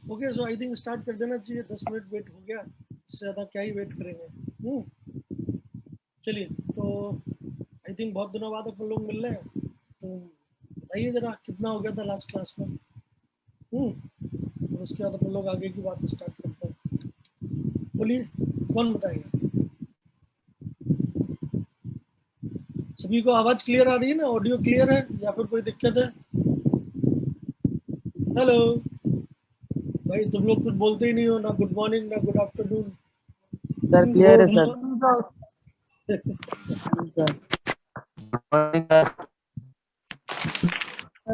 Okay, so I think start कर देना चाहिए। 10 मिनट वेट हो गया, इससे ज़्यादा क्या ही वेट करेंगे। चलिए, तो आई थिंक बहुत दिनों बाद अपन लोग मिल रहे हैं, तो बताइए जरा कितना हो गया था लास्ट क्लास में। और उसके बाद अपन लोग आगे की बात स्टार्ट करते हैं। बोलिए, कौन बताएगा? सभी को आवाज़ क्लियर आ रही है ना? ऑडियो क्लियर है या फिर कोई दिक्कत है? हेलो भाई, तुम लोग कुछ बोलते ही नहीं हो, ना गुड मॉर्निंग ना गुड आफ्टरनून। सर क्लियर है सर।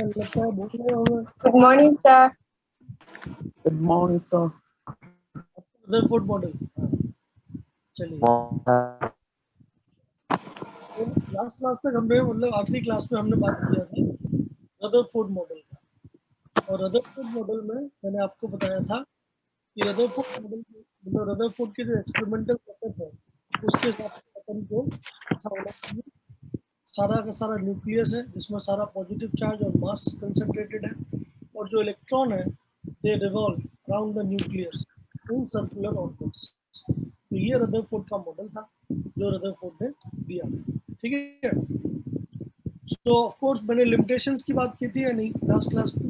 लगता है बोल रहे होंगे। Good morning, sir. Good morning sir. Rutherford model, चलिए। लास्ट क्लास तक हमने, मतलब आखिरी क्लास में हमने बात किया था रदरफोर्ड मॉडल का। और रदरफोर्ड मॉडल में मैंने आपको बताया था कि रदरफोर्ड मॉडल, मतलब रदरफोर्ड के जो एक्सपेरिमेंटल सेटअप है उसके हिसाब से अपन को ऐसा होना चाहिए। सारा का सारा न्यूक्लियस है जिसमें सारा पॉजिटिव चार्ज और मास कंसंट्रेटेड है, और जो इलेक्ट्रॉन है दे revolve around the nucleus in circular orbits. तो ये रदरफोर्ड का मॉडल था जो रदरफोर्ड ने दिया था, ठीक है। सो ऑफ कोर्स मैंने लिमिटेशंस की बात की थी या नहीं लास्ट क्लास में?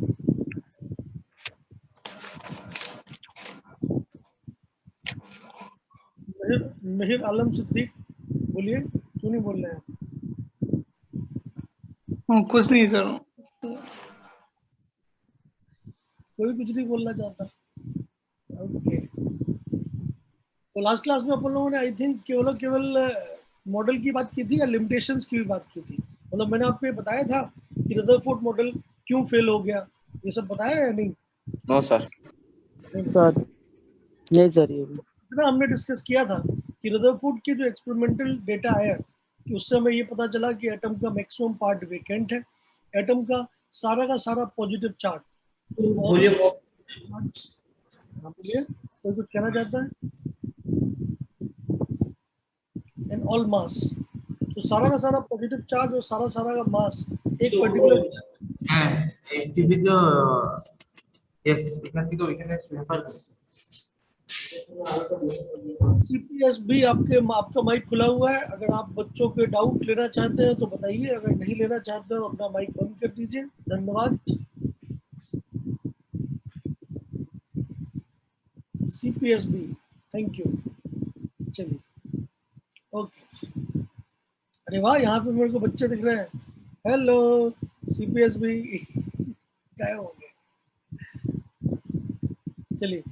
महिर आलम सिद्दीक, बोलिए, क्यों नहीं बोल रहे हैं? कुछ नहीं सर। कोई कुछ नहीं बोलना चाहता। ओके, तो लास्ट क्लास में अपन लोगों ने आई थिंक केवल मॉडल की बात की थी या लिमिटेशंस की भी बात की थी? मतलब मैंने आपको ये बताया था कि रदरफोर्ड मॉडल क्यों फेल हो गया, ये सब बताया या नहीं? No sir. सर नहीं सर, ये इतना हमने डिस्कस किया था कि रदरफोर्ड के जो एक्सपेरिमेंटल डेटा आया कि उससे हमें ये पता चला कि एटम का मैक्सिमम पार्ट वेकेंट है, एटम का सारा पॉजिटिव चार्ज। बोलिए। हाँ बोलिए, कोई कुछ कहना चाहता है? एंड ऑल मास, तो सारा का सारा पॉजिटिव चार्ज और सारा का मास एक पर्टिकुलर হ্যাঁ টিভি তো এস এখান থেকে ওইখানে রেফার CPSB। आपका माइक खुला हुआ है, अगर आप बच्चों के डाउट लेना चाहते हैं तो बताइए, अगर नहीं लेना चाहते हो अपना माइक बंद कर दीजिए। धन्यवाद। CPSB, thank you. चलिए, ओके। अरे वाह, यहाँ पे मेरे को बच्चे दिख रहे हैं। हेलो CPSB, क्या हो गए? चलिए,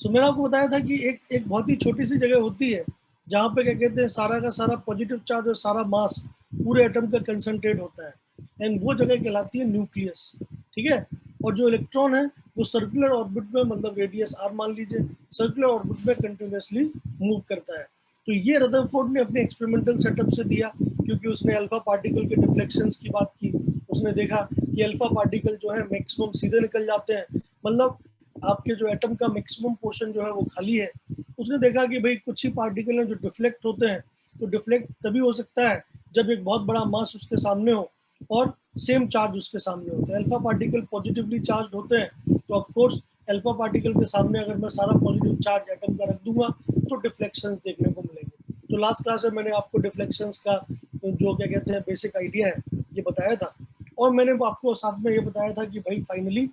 सो मैंने आपको बताया था कि एक एक बहुत ही छोटी सी जगह होती है जहाँ पे क्या कहते हैं सारा का सारा पॉजिटिव चार्ज और सारा मास पूरे एटम का कंसंट्रेट होता है, एंड वो जगह कहलाती है न्यूक्लियस, ठीक है। और जो इलेक्ट्रॉन है वो सर्कुलर ऑर्बिट में, मतलब रेडियस r मान लीजिए, सर्कुलर ऑर्बिट में कंटिन्यूसली मूव करता है। तो ये रदरफोर्ड ने अपने एक्सपेरिमेंटल सेटअप से दिया, क्योंकि उसने अल्फा पार्टिकल के डिफ्लेक्शंस की बात की। उसने देखा कि अल्फा पार्टिकल जो है मैक्सिमम सीधे निकल जाते हैं, मतलब आपके जो एटम का मैक्सिमम पोर्शन जो है वो खाली है। उसने देखा कि भाई कुछ ही पार्टिकल हैं जो डिफ्लेक्ट होते हैं, तो डिफ्लेक्ट तभी हो सकता है जब एक बहुत बड़ा मास उसके सामने हो और सेम चार्ज उसके सामने होते हैं। अल्फा पार्टिकल पॉजिटिवली चार्ज होते हैं, तो ऑफ कोर्स अल्फा पार्टिकल के सामने अगर मैं सारा पॉजिटिव चार्ज एटम का रख दूंगा तो डिफ्लेक्शंस देखने को मिलेंगे। तो लास्ट क्लास में मैंने आपको डिफ्लेक्शंस का जो क्या कहते हैं बेसिक आइडिया है ये बताया था, और मैंने आपको साथ में ये बताया था कि भाई फाइनली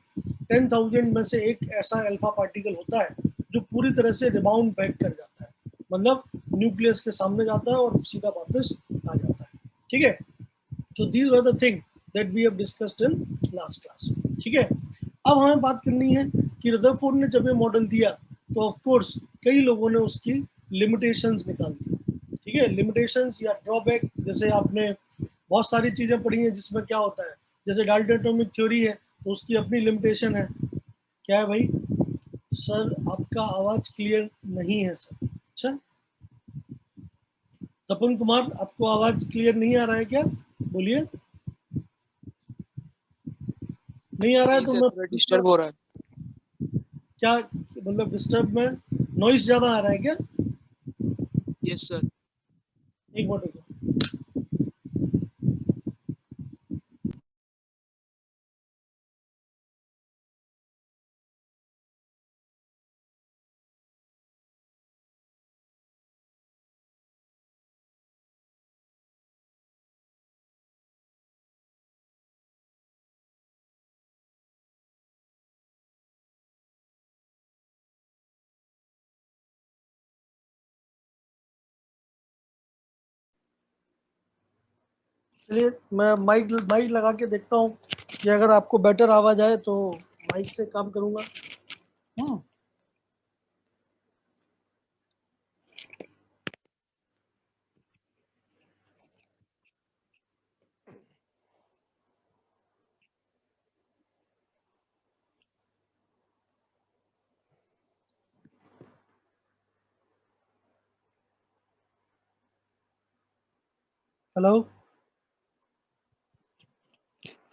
10,000 में से एक ऐसा अल्फा पार्टिकल होता है जो पूरी तरह से रिबाउंड बैक कर जाता है, मतलब न्यूक्लियस के सामने जाता है और सीधा वापस आ जाता है, ठीक है। So these are the thing that we have discussed in last class, ठीक है। अब हमें बात करनी है कि रदरफोर्ड ने जब ये मॉडल दिया तो ऑफ कोर्स कई लोगों ने उसकी लिमिटेशंस निकाल दी, ठीक है। लिमिटेशंस या ड्रॉबैक, जैसे आपने बहुत सारी चीज़ें पढ़ी हैं जिसमें क्या होता है, जैसे डाल्टन एटॉमिक थ्योरी है तो उसकी अपनी लिमिटेशन है। क्या है भाई? सर आपका आवाज़ क्लियर नहीं है सर। अच्छा, तपन कुमार, आपको आवाज़ क्लियर नहीं आ रहा है क्या? बोलिए। नहीं आ रहा है नहीं तो सर, मैं थोड़ा डिस्टर्ब हो रहा है। क्या, मतलब डिस्टर्ब में नॉइस ज़्यादा आ रहा है क्या? Yes sir. एक मिनट। चलिए मैं माइक माइक लगा के देखता हूँ कि अगर आपको बेटर आवाज आए तो माइक से काम करूंगा। Hello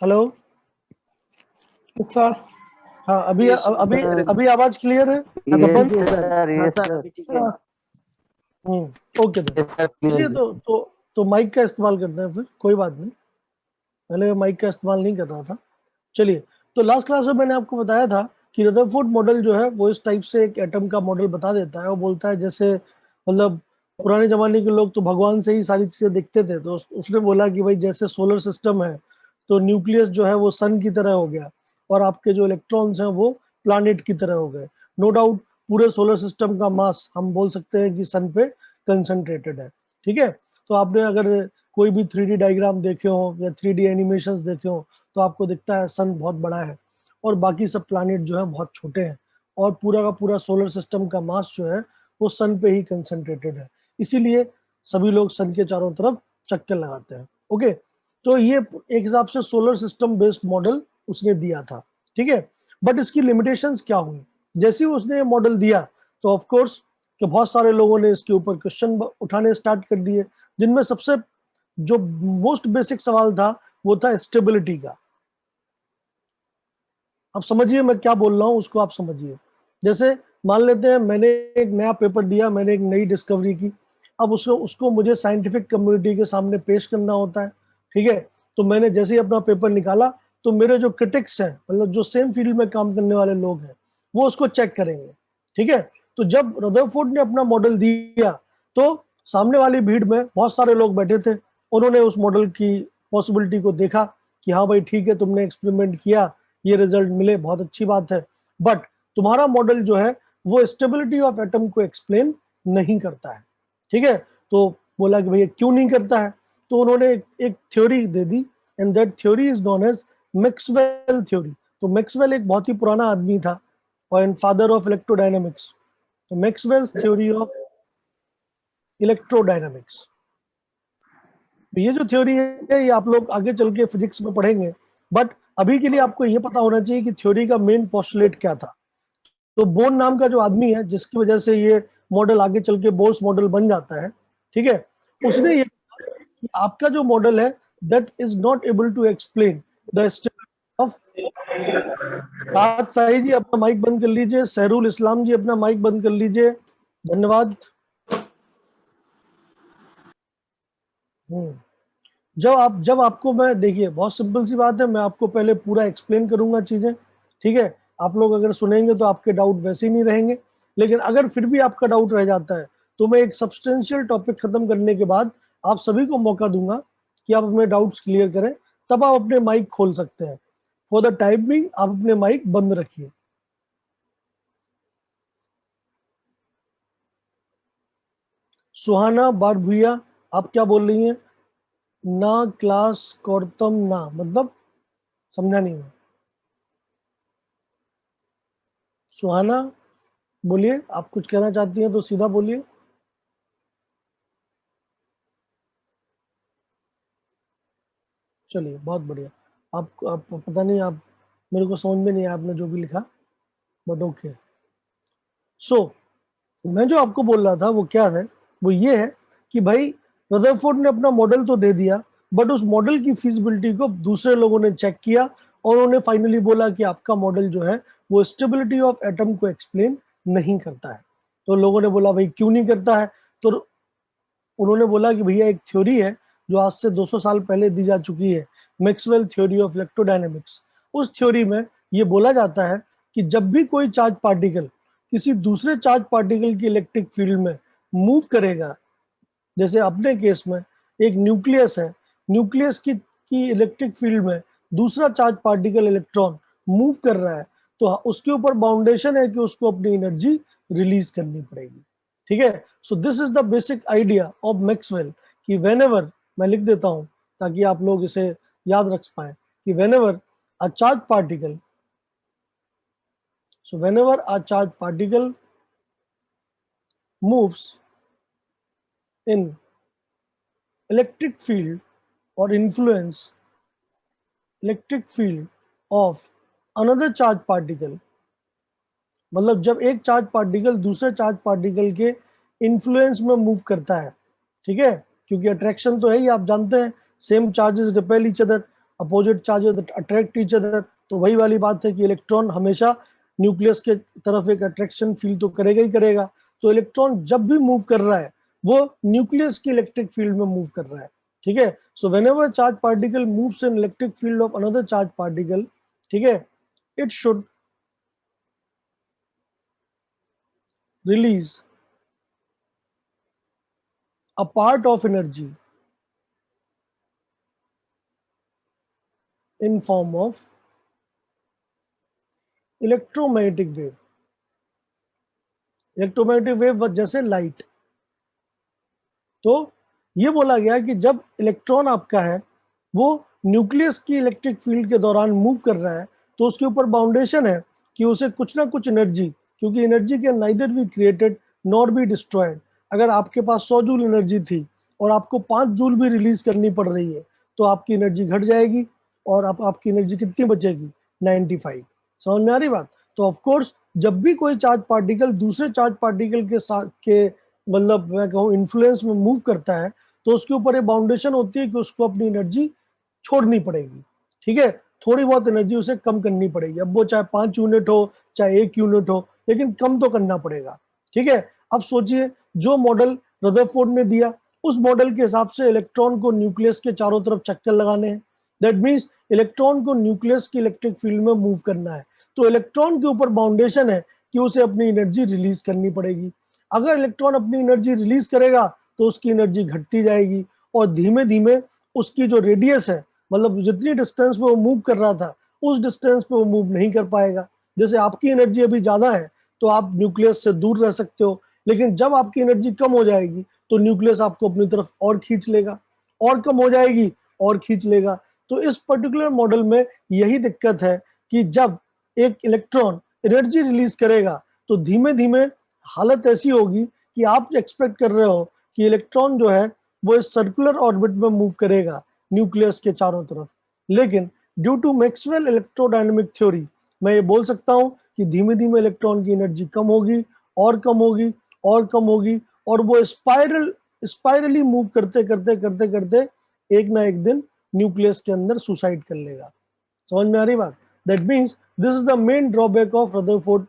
hello. सर हाँ अभी Yes, sir. अभी सर अभी आवाज क्लियर है? यस बंद। सर, हाँ सर अभी ठीक है। ओके तो यस सर चलिए क्लियर। तो माइक का इस्तेमाल करते हैं फिर, कोई बात नहीं। पहले मैं माइक का इस्तेमाल नहीं कर रहा था। चलिए, तो लास्ट क्लास में मैंने आपको बताया था कि रदरफोर्ड मॉडल जो है वो इस टाइप से एक एटम का मॉडल बता देता है। वो बोलता है जैसे मतलब पुराने जमाने के लोग तो भगवान से ही सारी चीजें देखते थे, तो उसने बोला कि भाई जैसे सोलर सिस्टम है तो न्यूक्लियस जो है वो सन की तरह हो गया और आपके जो इलेक्ट्रॉन्स हैं वो प्लानिट की तरह हो गए। नो डाउट पूरे सोलर सिस्टम का मास हम बोल सकते हैं कि सन पे कंसंट्रेटेड है। ठीक है, तो आपने अगर कोई भी 3D डायग्राम देखे हो या 3D एनिमेशंस देखे हो तो आपको दिखता है सन बहुत बड़ा है और बाकी सब प्लैनेट जो है बहुत छोटे हैं और पूरा का पूरा सोलर सिस्टम का मास जो है वो सन पे ही कंसंट्रेटेड है। इसीलिए सभी लोग सन के चारों तरफ चक्कर लगाते हैं। ओके, तो ये एक हिसाब से सोलर सिस्टम बेस्ड मॉडल उसने दिया था। ठीक है, बट इसकी लिमिटेशंस क्या हुई जैसे ही उसने ये मॉडल दिया, तो ऑफ कोर्स कि बहुत सारे लोगों ने इसके ऊपर क्वेश्चन उठाने स्टार्ट कर दिए, जिनमें सबसे जो मोस्ट बेसिक सवाल था वो था स्टेबिलिटी का। अब समझिए मैं क्या बोल रहा हूँ, उसको आप समझिए। जैसे मान लेते हैं मैंने एक नया पेपर दिया, मैंने एक नई डिस्कवरी की, अब उसको उसको मुझे साइंटिफिक कम्युनिटी के सामने पेश करना होता है। ठीक है, तो मैंने जैसे ही अपना पेपर निकाला तो मेरे जो क्रिटिक्स हैं, मतलब जो सेम फील्ड में काम करने वाले लोग हैं, वो उसको चेक करेंगे। ठीक है, तो जब रदरफोर्ड ने अपना मॉडल दिया तो सामने वाली भीड़ में बहुत सारे लोग बैठे थे, उन्होंने उस मॉडल की पॉसिबिलिटी को देखा कि हाँ भाई ठीक है, तुमने एक्सपेरिमेंट किया, ये रिजल्ट मिले, बहुत अच्छी बात है, बट तुम्हारा मॉडल जो है वो स्टेबिलिटी ऑफ एटम को एक्सप्लेन नहीं करता है। ठीक है, तो बोला कि भैया क्यों नहीं करता है, तो उन्होंने एक थ्योरी दे दी and that theory is known as Maxwell theory. तो मैक्सवेल एक बहुत ही पुराना आदमी था और एंड फादर ऑफ इलेक्ट्रोडायनामिक्स। तो मैक्सवेल्स थ्योरी ऑफ इलेक्ट्रोडायनामिक्स, ये जो थ्योरी है ये आप लोग आगे चल के फिजिक्स में पढ़ेंगे, बट अभी के लिए आपको ये पता होना चाहिए कि थ्योरी का मेन पोस्टुलेट क्या था। तो बोर्न नाम का जो आदमी है जिसकी वजह से ये मॉडल आगे चल के बोर्स मॉडल बन जाता है, ठीक है, उसने ये कि आपका जो मॉडल है that is not able to explain the state of. Rahat Sahi जी अपना माइक बंद कर लीजिए, सहरुल इस्लाम जी अपना माइक बंद कर लीजिए, धन्यवाद। जब आपको मैं देखिए बहुत सिंपल सी बात है, मैं आपको पहले पूरा एक्सप्लेन करूंगा चीजें। ठीक है, आप लोग अगर सुनेंगे तो आपके डाउट वैसे ही नहीं रहेंगे, लेकिन अगर फिर भी आपका डाउट रह जाता है तो मैं एक सब्सटेंशियल टॉपिक खत्म करने के बाद आप सभी को मौका दूंगा कि आप अपने डाउट्स क्लियर करें, तब आप अपने माइक खोल सकते हैं। फॉर द टाइम बिंग आप अपने माइक बंद रखिए। सुहाना बार भूया, आप क्या बोल रही हैं? ना क्लास करतम ना मतलब समझा नहीं मैं। सुहाना बोलिए, आप कुछ कहना चाहती हैं तो सीधा बोलिए। चलिए बहुत बढ़िया। आप पता नहीं, आप मेरे को समझ में नहीं आया आपने जो भी लिखा, बट ओके। सो मैं जो आपको बोल रहा था वो क्या है, वो ये है कि भाई रदरफोर्ड ने अपना मॉडल तो दे दिया, बट उस मॉडल की फिजिबिलिटी को दूसरे लोगों ने चेक किया और उन्होंने फाइनली बोला कि आपका मॉडल जो है वो स्टेबिलिटी ऑफ एटम को एक्सप्लेन नहीं करता है। तो लोगों ने बोला भाई क्यों नहीं करता है, तो उन्होंने बोला कि भैया एक थ्योरी है जो आज से 200 साल पहले दी जा चुकी है, मैक्सवेल थ्योरी ऑफ इलेक्ट्रोडायनेमिक्स। उस थ्योरी में ये बोला जाता है कि जब भी कोई चार्ज पार्टिकल किसी दूसरे चार्ज पार्टिकल की इलेक्ट्रिक फील्ड में मूव करेगा, जैसे अपने केस में एक न्यूक्लियस है, न्यूक्लियस की इलेक्ट्रिक फील्ड में दूसरा चार्ज पार्टिकल इलेक्ट्रॉन मूव कर रहा है, तो उसके ऊपर बाउंडेशन है कि उसको अपनी एनर्जी रिलीज करनी पड़ेगी। ठीक है, so this is the basic idea of Maxwell कि व्हेनेवर, मैं लिख देता हूं, ताकि आप लोग इसे याद रख पाए कि whenever a charged particle, so whenever a charged particle moves in electric field or influence electric field of another charged particle, मतलब जब एक चार्ज पार्टिकल दूसरे चार्ज पार्टिकल के इन्फ्लुएंस में मूव करता है, ठीक है, क्योंकि अट्रैक्शन तो है ही, आप जानते हैं, same charges repel each other, opposite charges attract each other, तो वही वाली बात है कि इलेक्ट्रॉन हमेशा न्यूक्लियस के तरफ एक अट्रैक्शन फील तो करेगा ही करेगा। तो इलेक्ट्रॉन जब भी मूव कर रहा है वो न्यूक्लियस की इलेक्ट्रिक फील्ड में मूव कर रहा है, ठीक है। So whenever charge particle moves in electric field of another charge particle, ठीक है, it should release a part of energy in form of electromagnetic wave। Electromagnetic wave जैसे लाइट। तो ये बोला गया कि जब इलेक्ट्रॉन आपका है वो न्यूक्लियस की इलेक्ट्रिक फील्ड के दौरान मूव कर रहा है तो उसके ऊपर बाउंडेशन है कि उसे कुछ ना कुछ एनर्जी, क्योंकि energy can neither be created nor be destroyed. अगर आपके पास 100 जूल एनर्जी थी और आपको 5 जूल भी रिलीज करनी पड़ रही है तो आपकी एनर्जी घट जाएगी और आपकी एनर्जी कितनी बचेगी, 95। समझ में आ रही बात? तो ऑफ कोर्स जब भी कोई चार्ज पार्टिकल दूसरे चार्ज पार्टिकल के साथ के मतलब मैं कहूँ इन्फ्लुएंस में मूव करता है तो उसके ऊपर एक बाउंडेशन होती है कि उसको अपनी एनर्जी छोड़नी पड़ेगी, ठीक है, थोड़ी बहुत एनर्जी उसे कम करनी पड़ेगी। अब वो चाहे 5 यूनिट हो चाहे 1 यूनिट हो, लेकिन कम तो करना पड़ेगा, ठीक है। अब सोचिए जो मॉडल रदरफोर्ड ने दिया उस मॉडल के हिसाब से इलेक्ट्रॉन को न्यूक्लियस के चारों तरफ चक्कर लगाने हैं। दैट मीन्स इलेक्ट्रॉन को न्यूक्लियस की इलेक्ट्रिक फील्ड में मूव करना है, तो इलेक्ट्रॉन के ऊपर बाउंडेशन है कि उसे अपनी एनर्जी रिलीज करनी पड़ेगी। अगर इलेक्ट्रॉन अपनी एनर्जी रिलीज करेगा तो उसकी एनर्जी घटती जाएगी और धीमे धीमे उसकी जो रेडियस है, मतलब जितनी डिस्टेंस पे वो मूव कर रहा था उस डिस्टेंस पे वो मूव नहीं कर पाएगा। जैसे आपकी एनर्जी अभी ज्यादा है तो आप न्यूक्लियस से दूर रह सकते हो, लेकिन जब आपकी एनर्जी कम हो जाएगी तो न्यूक्लियस आपको अपनी तरफ और खींच लेगा, और कम हो जाएगी और खींच लेगा। तो इस पर्टिकुलर मॉडल में यही दिक्कत है कि जब एक इलेक्ट्रॉन एनर्जी रिलीज करेगा तो धीमे धीमे हालत ऐसी होगी कि आप एक्सपेक्ट कर रहे हो कि इलेक्ट्रॉन जो है वो इस सर्कुलर ऑर्बिट में मूव करेगा न्यूक्लियस के चारों तरफ, लेकिन due to Maxwell electrodynamic theory मैं ये बोल सकता हूँ कि धीमे धीमे इलेक्ट्रॉन की एनर्जी कम होगी और कम होगी और कम होगी और वो स्पाइरली मूव करते करते करते करते एक ना एक दिन न्यूक्लियस के अंदर सुसाइड कर लेगा। समझ में आ रही बात? That means this is the main drawback of Rutherford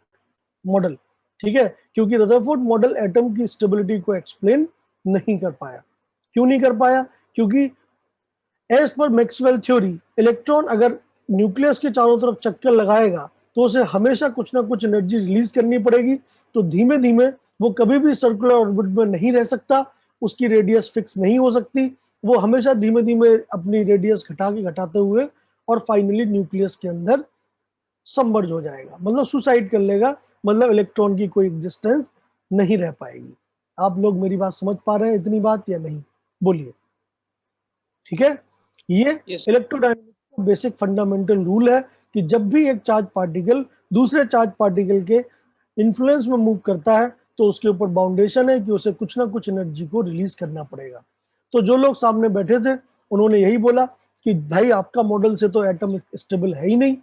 model, ठीक है, क्योंकि रदरफोर्ड मॉडल एटम की स्टेबिलिटी को एक्सप्लेन नहीं कर पाया। क्यों नहीं कर पाया? क्योंकि as per Maxwell theory electron अगर न्यूक्लियस के चारों तरफ चक्कर लगाएगा तो उसे हमेशा कुछ ना कुछ एनर्जी रिलीज करनी पड़ेगी, तो धीमे धीमे वो कभी भी सर्कुलर ऑर्बिट में नहीं रह सकता, उसकी रेडियस फिक्स नहीं हो सकती, वो हमेशा धीमे धीमे अपनी रेडियस घटाते हुए और फाइनली न्यूक्लियस के अंदर सबमर्ज हो जाएगा, मतलब सुसाइड कर लेगा, मतलब इलेक्ट्रॉन की कोई एग्जिस्टेंस नहीं रह पाएगी। आप लोग मेरी बात समझ पा रहे हैं इतनी बात या नहीं? बोलिए, ठीक है। ये Yes. इलेक्ट्रोडायनेमिक्स का बेसिक फंडामेंटल रूल है कि जब भी एक चार्ज पार्टिकल दूसरे चार्ज पार्टिकल के इन्फ्लुएंस में मूव करता है तो उसके ऊपर बाउंडेशन है कि उसे कुछ ना कुछ एनर्जी को रिलीज करना पड़ेगा। तो जो लोग सामने बैठे थे उन्होंने यही बोला कि भाई आपका मॉडल से तो एटम स्टेबल है ही नहीं,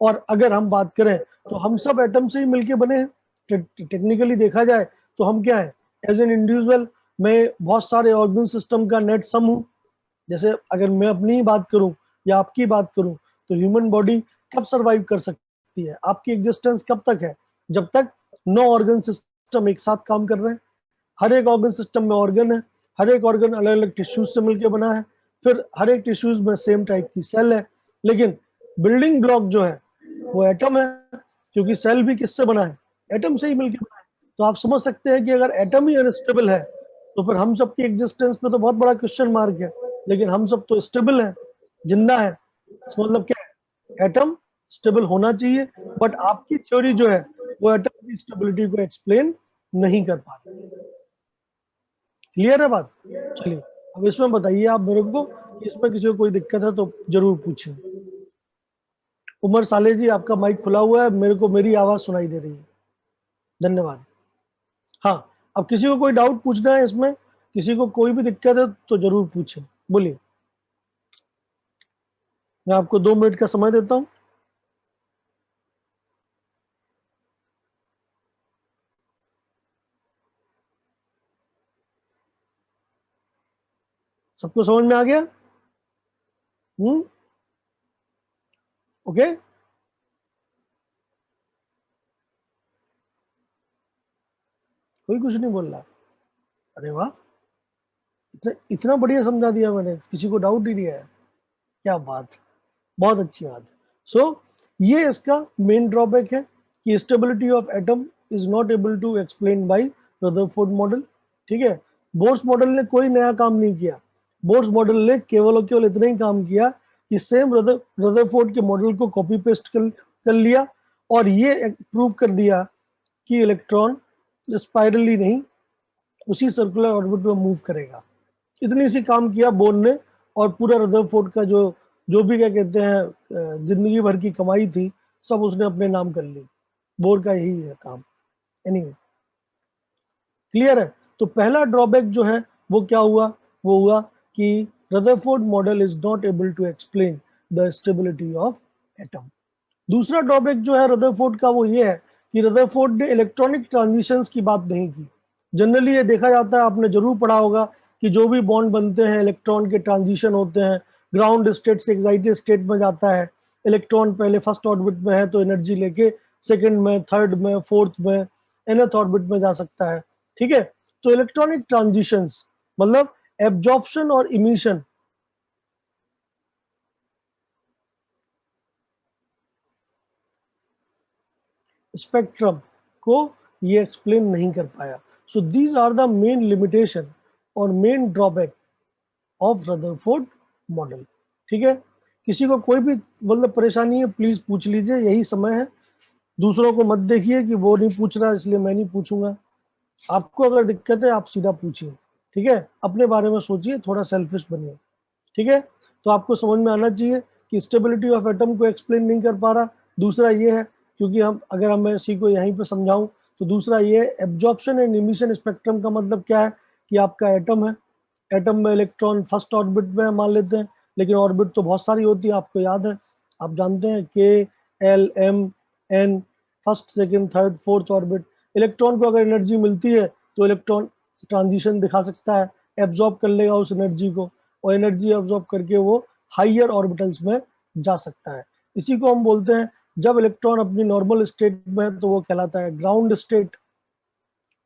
और अगर हम बात करें तो हम सब एटम से ही मिलके बने हैं। टेक्निकली देखा जाए तो हम क्या है, एज एन इंडिविजुअल मैं बहुत सारे ऑर्गन सिस्टम का नेट सम हूँ। जैसे अगर मैं अपनी ही बात करूं या आपकी बात करूं तो ह्यूमन बॉडी कब सरवाइव कर सकती है, आपकी एग्जिस्टेंस कब तक है, जब तक 9 ऑर्गन सिस्टम एक साथ काम कर रहे हैं। हर एक ऑर्गन सिस्टम में ऑर्गन है, हर एक ऑर्गन अलग अलग टिश्यूज से मिलकर बना है, फिर हर एक टिश्यूज में सेम टाइप की सेल है, लेकिन बिल्डिंग ब्लॉक जो है वो एटम है, क्योंकि सेल भी किससे बना है, एटम से ही मिलकर बना है। तो आप समझ सकते हैं कि अगर एटम ही अनस्टेबल है तो फिर हम सबकी एग्जिस्टेंस पे तो बहुत बड़ा क्वेश्चन मार्क है, लेकिन हम सब तो स्टेबल है, जिंदा है। मतलब क्या है, एटम स्टेबल होना चाहिए, बट आपकी थ्योरी जो है वो एटम की स्टेबिलिटी को एक्सप्लेन नहीं कर पाती। क्लियर है बात? चलिए अब इसमें बताइए आप मेरे को इसमें किसी को कोई दिक्कत है तो जरूर पूछें। उमर साले जी, आपका माइक खुला हुआ है, मेरे को मेरी आवाज सुनाई दे रही है। धन्यवाद। हाँ, अब किसी को कोई डाउट पूछना है इसमें, किसी को कोई भी दिक्कत है तो जरूर पूछें, बोलिए। मैं आपको 2 मिनट का समय देता हूं। सबको समझ में आ गया? ओके। कोई कुछ नहीं बोल रहा? अरे वाह, इतना बढ़िया समझा दिया मैंने, किसी को डाउट ही नहीं है। क्या बात, बहुत अच्छी बात। सो ये इसका मेन ड्रॉबैक है कि stability of atom is not able to explain by Rutherford model. ठीक है, बोर्स मॉडल ने कोई नया काम नहीं किया। बोर्स मॉडल ने केवल और केवल इतना ही काम किया कि सेम रदरफोर्ड के मॉडल को कॉपी पेस्ट कर लिया और ये प्रूव कर दिया कि इलेक्ट्रॉन स्पाइरली नहीं, उसी सर्कुलर ऑर्बिट में मूव करेगा। इतनी सी काम किया बोर ने, और पूरा रदरफोर्ड का जो भी क्या कहते हैं जिंदगी भर की कमाई थी, सब उसने अपने नाम कर ली। बोर का यही है काम। एनीवे, क्लियर है? तो पहला ड्रॉबैक जो है वो क्या हुआ? वो हुआ कि Rutherford model is not able to explain the stability of atom. दूसरा ड्रॉबैक जो है रदरफोर्ड का वो ये है कि रदरफोर्ड ने इलेक्ट्रॉनिक ट्रांजिशंस की बात नहीं की। जनरली ये देखा जाता है, आपने जरूर पढ़ा होगा कि जो भी बॉन्ड बनते हैं, इलेक्ट्रॉन के ट्रांजिशन होते हैं, ग्राउंड स्टेट से एक्साइटेड स्टेट में जाता है। इलेक्ट्रॉन पहले फर्स्ट ऑर्बिट में है तो एनर्जी लेके सेकंड में, थर्ड में, फोर्थ में, nth ऑर्बिट में जा सकता है। ठीक है, तो इलेक्ट्रॉनिक ट्रांजिशंस मतलब एब्जॉर्प्शन और इमिशन, स्पेक्ट्रम को ये एक्सप्लेन नहीं कर पाया। So these are the main limitation और main drawback of Rutherford model. ठीक है, किसी को कोई भी मतलब परेशानी है प्लीज पूछ लीजिए, यही समय है। दूसरों को मत देखिए कि वो नहीं पूछ रहा इसलिए मैं नहीं पूछूंगा। आपको अगर दिक्कत है आप सीधा पूछिए। ठीक है, अपने बारे में सोचिए, थोड़ा सेल्फिश बनिए। ठीक है, तो आपको समझ में आना चाहिए कि स्टेबिलिटी ऑफ एटम को एक्सप्लेन नहीं कर पा रहा। दूसरा ये है, क्योंकि अगर मैं इसी को यहीं पे समझाऊं तो दूसरा ये है एब्जॉर्प्शन एंड इमिशन स्पेक्ट्रम का मतलब क्या है कि आपका एटम है, एटम में इलेक्ट्रॉन फर्स्ट ऑर्बिट में मान लेते हैं, लेकिन ऑर्बिट तो बहुत सारी होती है, आपको याद है, आप जानते हैं K L M N, first second third fourth orbit. Electron को अगर एनर्जी मिलती है तो इलेक्ट्रॉन ट्रांजिशन दिखा सकता है, एब्जॉर्ब कर लेगा उस एनर्जी को, और एनर्जी एब्जॉर्ब करके वो हाइयर ऑर्बिटल्स में जा सकता है। इसी को हम बोलते हैं, जब इलेक्ट्रॉन अपनी नॉर्मल स्टेट में है तो वो कहलाता है ग्राउंड स्टेट,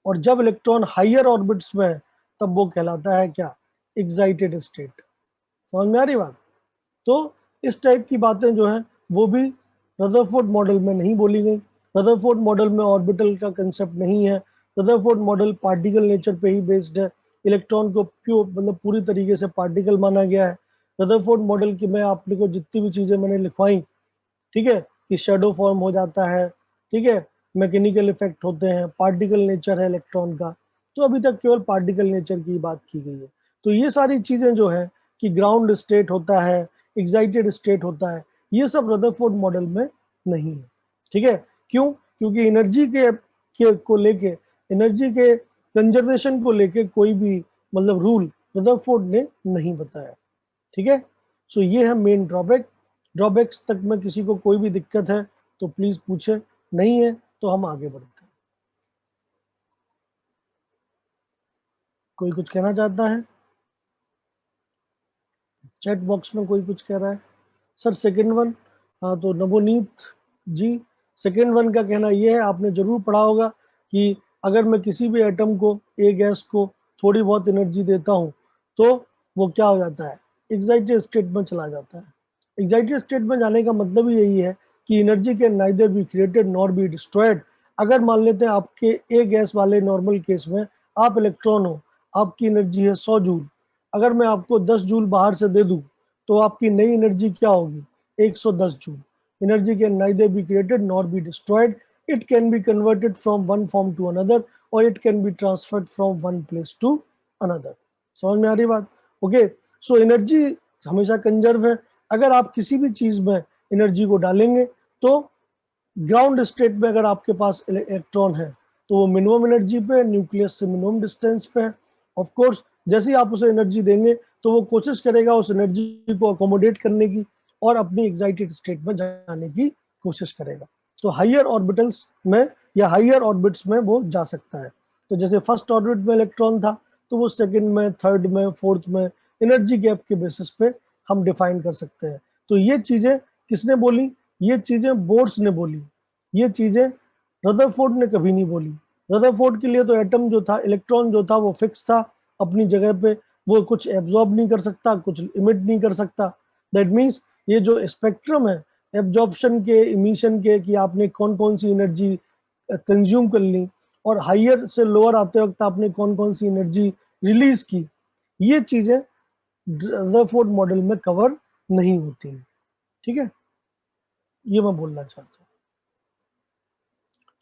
और जब इलेक्ट्रॉन हाइयर ऑर्बिट्स में है तब वो कहलाता है क्या? Excited state. समझ में आ रही बात? तो इस टाइप की बातें जो है वो भी रदरफोर्ड मॉडल में नहीं बोली गई। रदरफोर्ड मॉडल में ऑर्बिटल का कंसेप्ट नहीं है। रदरफोर्ड मॉडल पार्टिकल नेचर पे ही बेस्ड है। इलेक्ट्रॉन को प्योर मतलब पूरी तरीके से पार्टिकल माना गया है। रदरफोर्ड मॉडल की मैं आपने को जितनी भी चीजें मैंने लिखवाई, ठीक है, कि शेडो फॉर्म हो जाता है, ठीक है, मैकेनिकल इफेक्ट होते हैं, पार्टिकल नेचर है इलेक्ट्रॉन का, तो अभी तक केवल पार्टिकल नेचर की बात की गई है। तो ये सारी चीजें जो है कि ग्राउंड स्टेट होता है, एक्साइटेड स्टेट होता है, ये सब रदरफोर्ड मॉडल में नहीं है। ठीक है, क्यों? क्योंकि एनर्जी के को लेके, एनर्जी के कंजर्वेशन को लेके कोई भी मतलब रूल रदरफोर्ड ने नहीं बताया। ठीक है, सो ये है मेन ड्रॉबैक। ड्रॉबैक्स तक में किसी को कोई भी दिक्कत है तो प्लीज पूछे, नहीं है तो हम आगे बढ़ते हैं। कोई कुछ कहना चाहता है? चैट बॉक्स में कोई कुछ कह रहा है? सर सेकंड वन, हाँ तो नवोनीत जी, सेकंड वन का कहना यह है, आपने जरूर पढ़ा होगा कि अगर मैं किसी भी एटम को, ए गैस को थोड़ी बहुत एनर्जी देता हूँ तो वो क्या हो जाता है? एक्साइटेड स्टेट में चला जाता है। एक्साइटेड स्टेट में जाने का मतलब ही यही है कि energy can neither be created nor be destroyed. अगर मान लेते हैं आपके ए गैस वाले नॉर्मल केस में आप इलेक्ट्रॉन हो, आपकी एनर्जी है 100 जूल, अगर मैं आपको 10 जूल बाहर से दे दूं तो आपकी नई एनर्जी क्या होगी? 110 joule. Energy can neither be created nor be destroyed, it can be converted from one form to another और it can be transferred from one place to another. समझ में आ रही बात? ओके, सो एनर्जी हमेशा conserve है। अगर आप किसी भी चीज में एनर्जी को डालेंगे तो ग्राउंड स्टेट में अगर आपके पास इलेक्ट्रॉन है तो वो मिनिमम एनर्जी पे, न्यूक्लियस से मिनिमम डिस्टेंस पे है। ऑफ कोर्स जैसे ही आप उसे एनर्जी देंगे तो वो कोशिश करेगा उस एनर्जी को अकोमोडेट करने की और अपनी एक्साइटेड स्टेट में जाने की कोशिश करेगा। तो हाइयर ऑर्बिटल्स में या हाइयर ऑर्बिट्स में वो जा सकता है। तो जैसे फर्स्ट ऑर्बिट में इलेक्ट्रॉन था तो वो सेकंड में, थर्ड में, फोर्थ में एनर्जी गैप के बेसिस पे हम डिफाइन कर सकते हैं। तो ये चीजें किसने बोली? ये चीजें बोर्ड्स ने बोली। ये चीजें रदरफोर्ड ने कभी नहीं बोली। रदरफोर्ड के लिए तो एटम जो था, इलेक्ट्रॉन जो था वो फिक्स था अपनी जगह पे, वो कुछ एब्जॉर्ब नहीं कर सकता, कुछ इमिट नहीं कर सकता। दैट मीन्स ये जो स्पेक्ट्रम है एब्जॉर्प्शन के, इमिशन के, कि आपने कौन कौन सी एनर्जी कंज्यूम कर ली और हाइयर से लोअर आते वक्त आपने कौन कौन सी एनर्जी रिलीज की, ये चीजें रदरफोर्ड मॉडल में कवर नहीं होती हैं। ठीक है, ये मैं बोलना चाहता हूँ।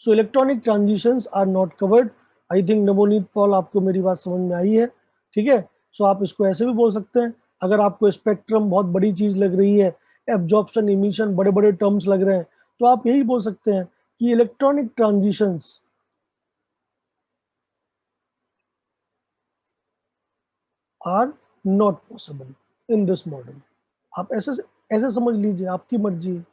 So electronic transitions are not covered. I think Navoneet Paul आपको मेरी बात समझ में आई है। ठीक है, सो आप इसको ऐसे भी बोल सकते हैं, अगर आपको स्पेक्ट्रम बहुत बड़ी चीज लग रही है, एब्जॉर्प्शन, इमिशन बड़े बड़े टर्म्स लग रहे हैं, तो आप यही बोल सकते हैं कि electronic transitions are not possible in this model. आप ऐसे ऐसे समझ लीजिए, आपकी मर्जी है।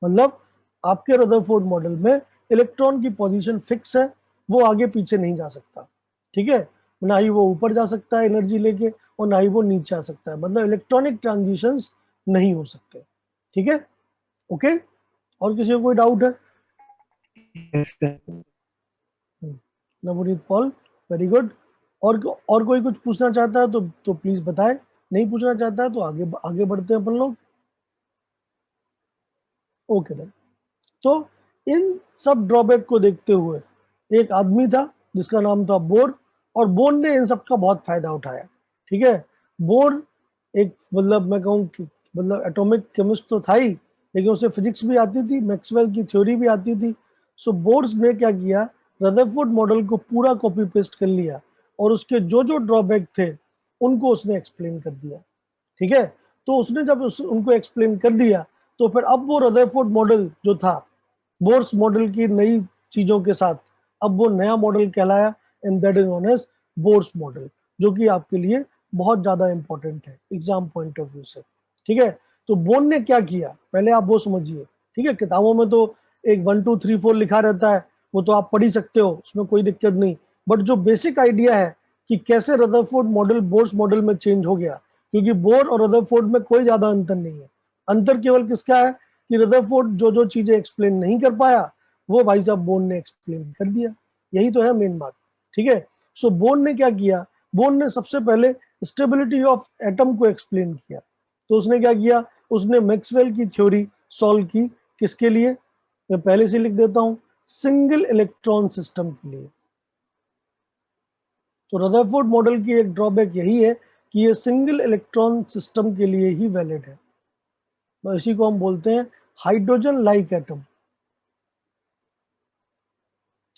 मतलब आपके रदरफोर्ड मॉडल में इलेक्ट्रॉन की पोजीशन फिक्स है, वो आगे पीछे नहीं जा सकता। ठीक है, ना ही वो ऊपर जा सकता है एनर्जी लेके और ना ही वो नीचे आ सकता है। मतलब इलेक्ट्रॉनिक ट्रांजिशंस नहीं हो सकते। ठीक है, ओके। और किसी को कोई डाउट है? Navneet Paul, very good. और कोई कुछ पूछना चाहता है तो प्लीज बताए, नहीं पूछना चाहता है तो आगे आगे बढ़ते हैं अपन लोग। Okay then. तो इन सब ड्रॉबैक को देखते हुए एक आदमी था जिसका नाम था बोर, और बोर ने इन सब का बहुत फायदा उठाया। ठीक है, बोर एक, मतलब मैं कहूँ कि मतलब एटॉमिक केमिस्ट तो था ही, लेकिन उसे फिजिक्स भी आती थी, मैक्सवेल की थ्योरी भी आती थी। सो बोर्स ने क्या किया, रदरफोर्ड मॉडल को पूरा कॉपी पेस्ट कर लिया और उसके जो जो ड्रॉबैक थे उनको उसने एक्सप्लेन कर दिया। ठीक है, तो उसने जब उनको एक्सप्लेन कर दिया तो फिर अब वो रदरफोर्ड मॉडल जो था बोर्स मॉडल की नई चीजों के साथ, अब वो नया मॉडल कहलाया, and that is known as Bohr's model, जो कि आपके लिए बहुत ज्यादा इंपॉर्टेंट है एग्जाम पॉइंट ऑफ व्यू से। ठीक है, तो बोर ने क्या किया पहले आप वो समझिए। ठीक है, किताबों में तो एक 1 2 3 4 लिखा रहता है, वो तो आप पढ़ ही सकते हो, उसमें कोई दिक्कत नहीं। बट जो बेसिक आइडिया है कि कैसे रदरफोर्ड मॉडल बोर्स मॉडल में चेंज हो गया, क्योंकि बोर और रदरफोर्ड में कोई ज्यादा अंतर नहीं है। अंतर केवल किसका है कि रदरफोर्ड जो जो चीजें एक्सप्लेन नहीं कर पाया वो भाई साहब बोर ने एक्सप्लेन कर दिया। यही तो है मेन बात। ठीक है, सो बोर ने क्या किया, बोर ने सबसे पहले स्टेबिलिटी ऑफ एटम को एक्सप्लेन किया। तो उसने क्या किया, उसने मैक्सवेल की थ्योरी सॉल्व की। किसके लिए? मैं पहले से लिख देता हूं, सिंगल इलेक्ट्रॉन सिस्टम के लिए। तो रदरफोर्ड मॉडल की एक ड्रॉबैक यही है कि ये सिंगल इलेक्ट्रॉन सिस्टम के लिए ही वैलिड है। तो इसी को हम बोलते हैं हाइड्रोजन लाइक एटम।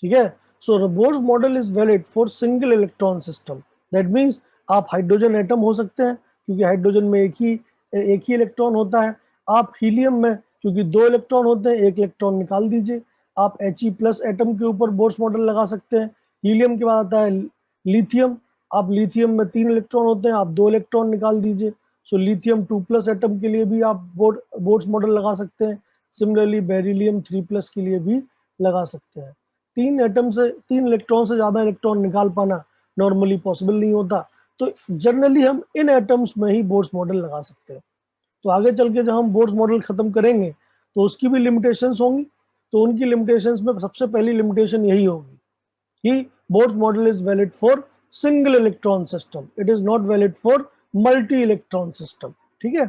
ठीक है, so Bohr's model is valid for single electron system. That means आप हाइड्रोजन एटम हो सकते हैं क्योंकि हाइड्रोजन में एक ही इलेक्ट्रॉन होता है। आप हीलियम में क्योंकि 2 इलेक्ट्रॉन होते हैं, 1 इलेक्ट्रॉन निकाल दीजिए। आप He+ एटम के ऊपर बोर्स मॉडल लगा सकते हैं। हीलियम के बाद आता है लिथियम। आप लिथियम में 3 इलेक्ट्रॉन होते हैं, आप 2 इलेक्ट्रॉन निकाल दीजिए। सो लिथियम 2+ एटम के लिए भी आप बोर्स मॉडल लगा सकते हैं। सिमिलरली बेरिलियम 3+ के लिए भी लगा सकते हैं। 3 इलेक्ट्रॉन से ज्यादा इलेक्ट्रॉन निकाल पाना नॉर्मली पॉसिबल नहीं होता, तो जनरली हम इन एटम्स में ही बोर्स मॉडल लगा सकते हैं। तो आगे चल के जब हम बोर्स मॉडल खत्म करेंगे तो उसकी भी लिमिटेशंस होंगी। तो उनकी लिमिटेशंस में सबसे पहली लिमिटेशन यही होगी कि bourse model is valid for single electron system, it is not valid for multi electron system. ठीक है,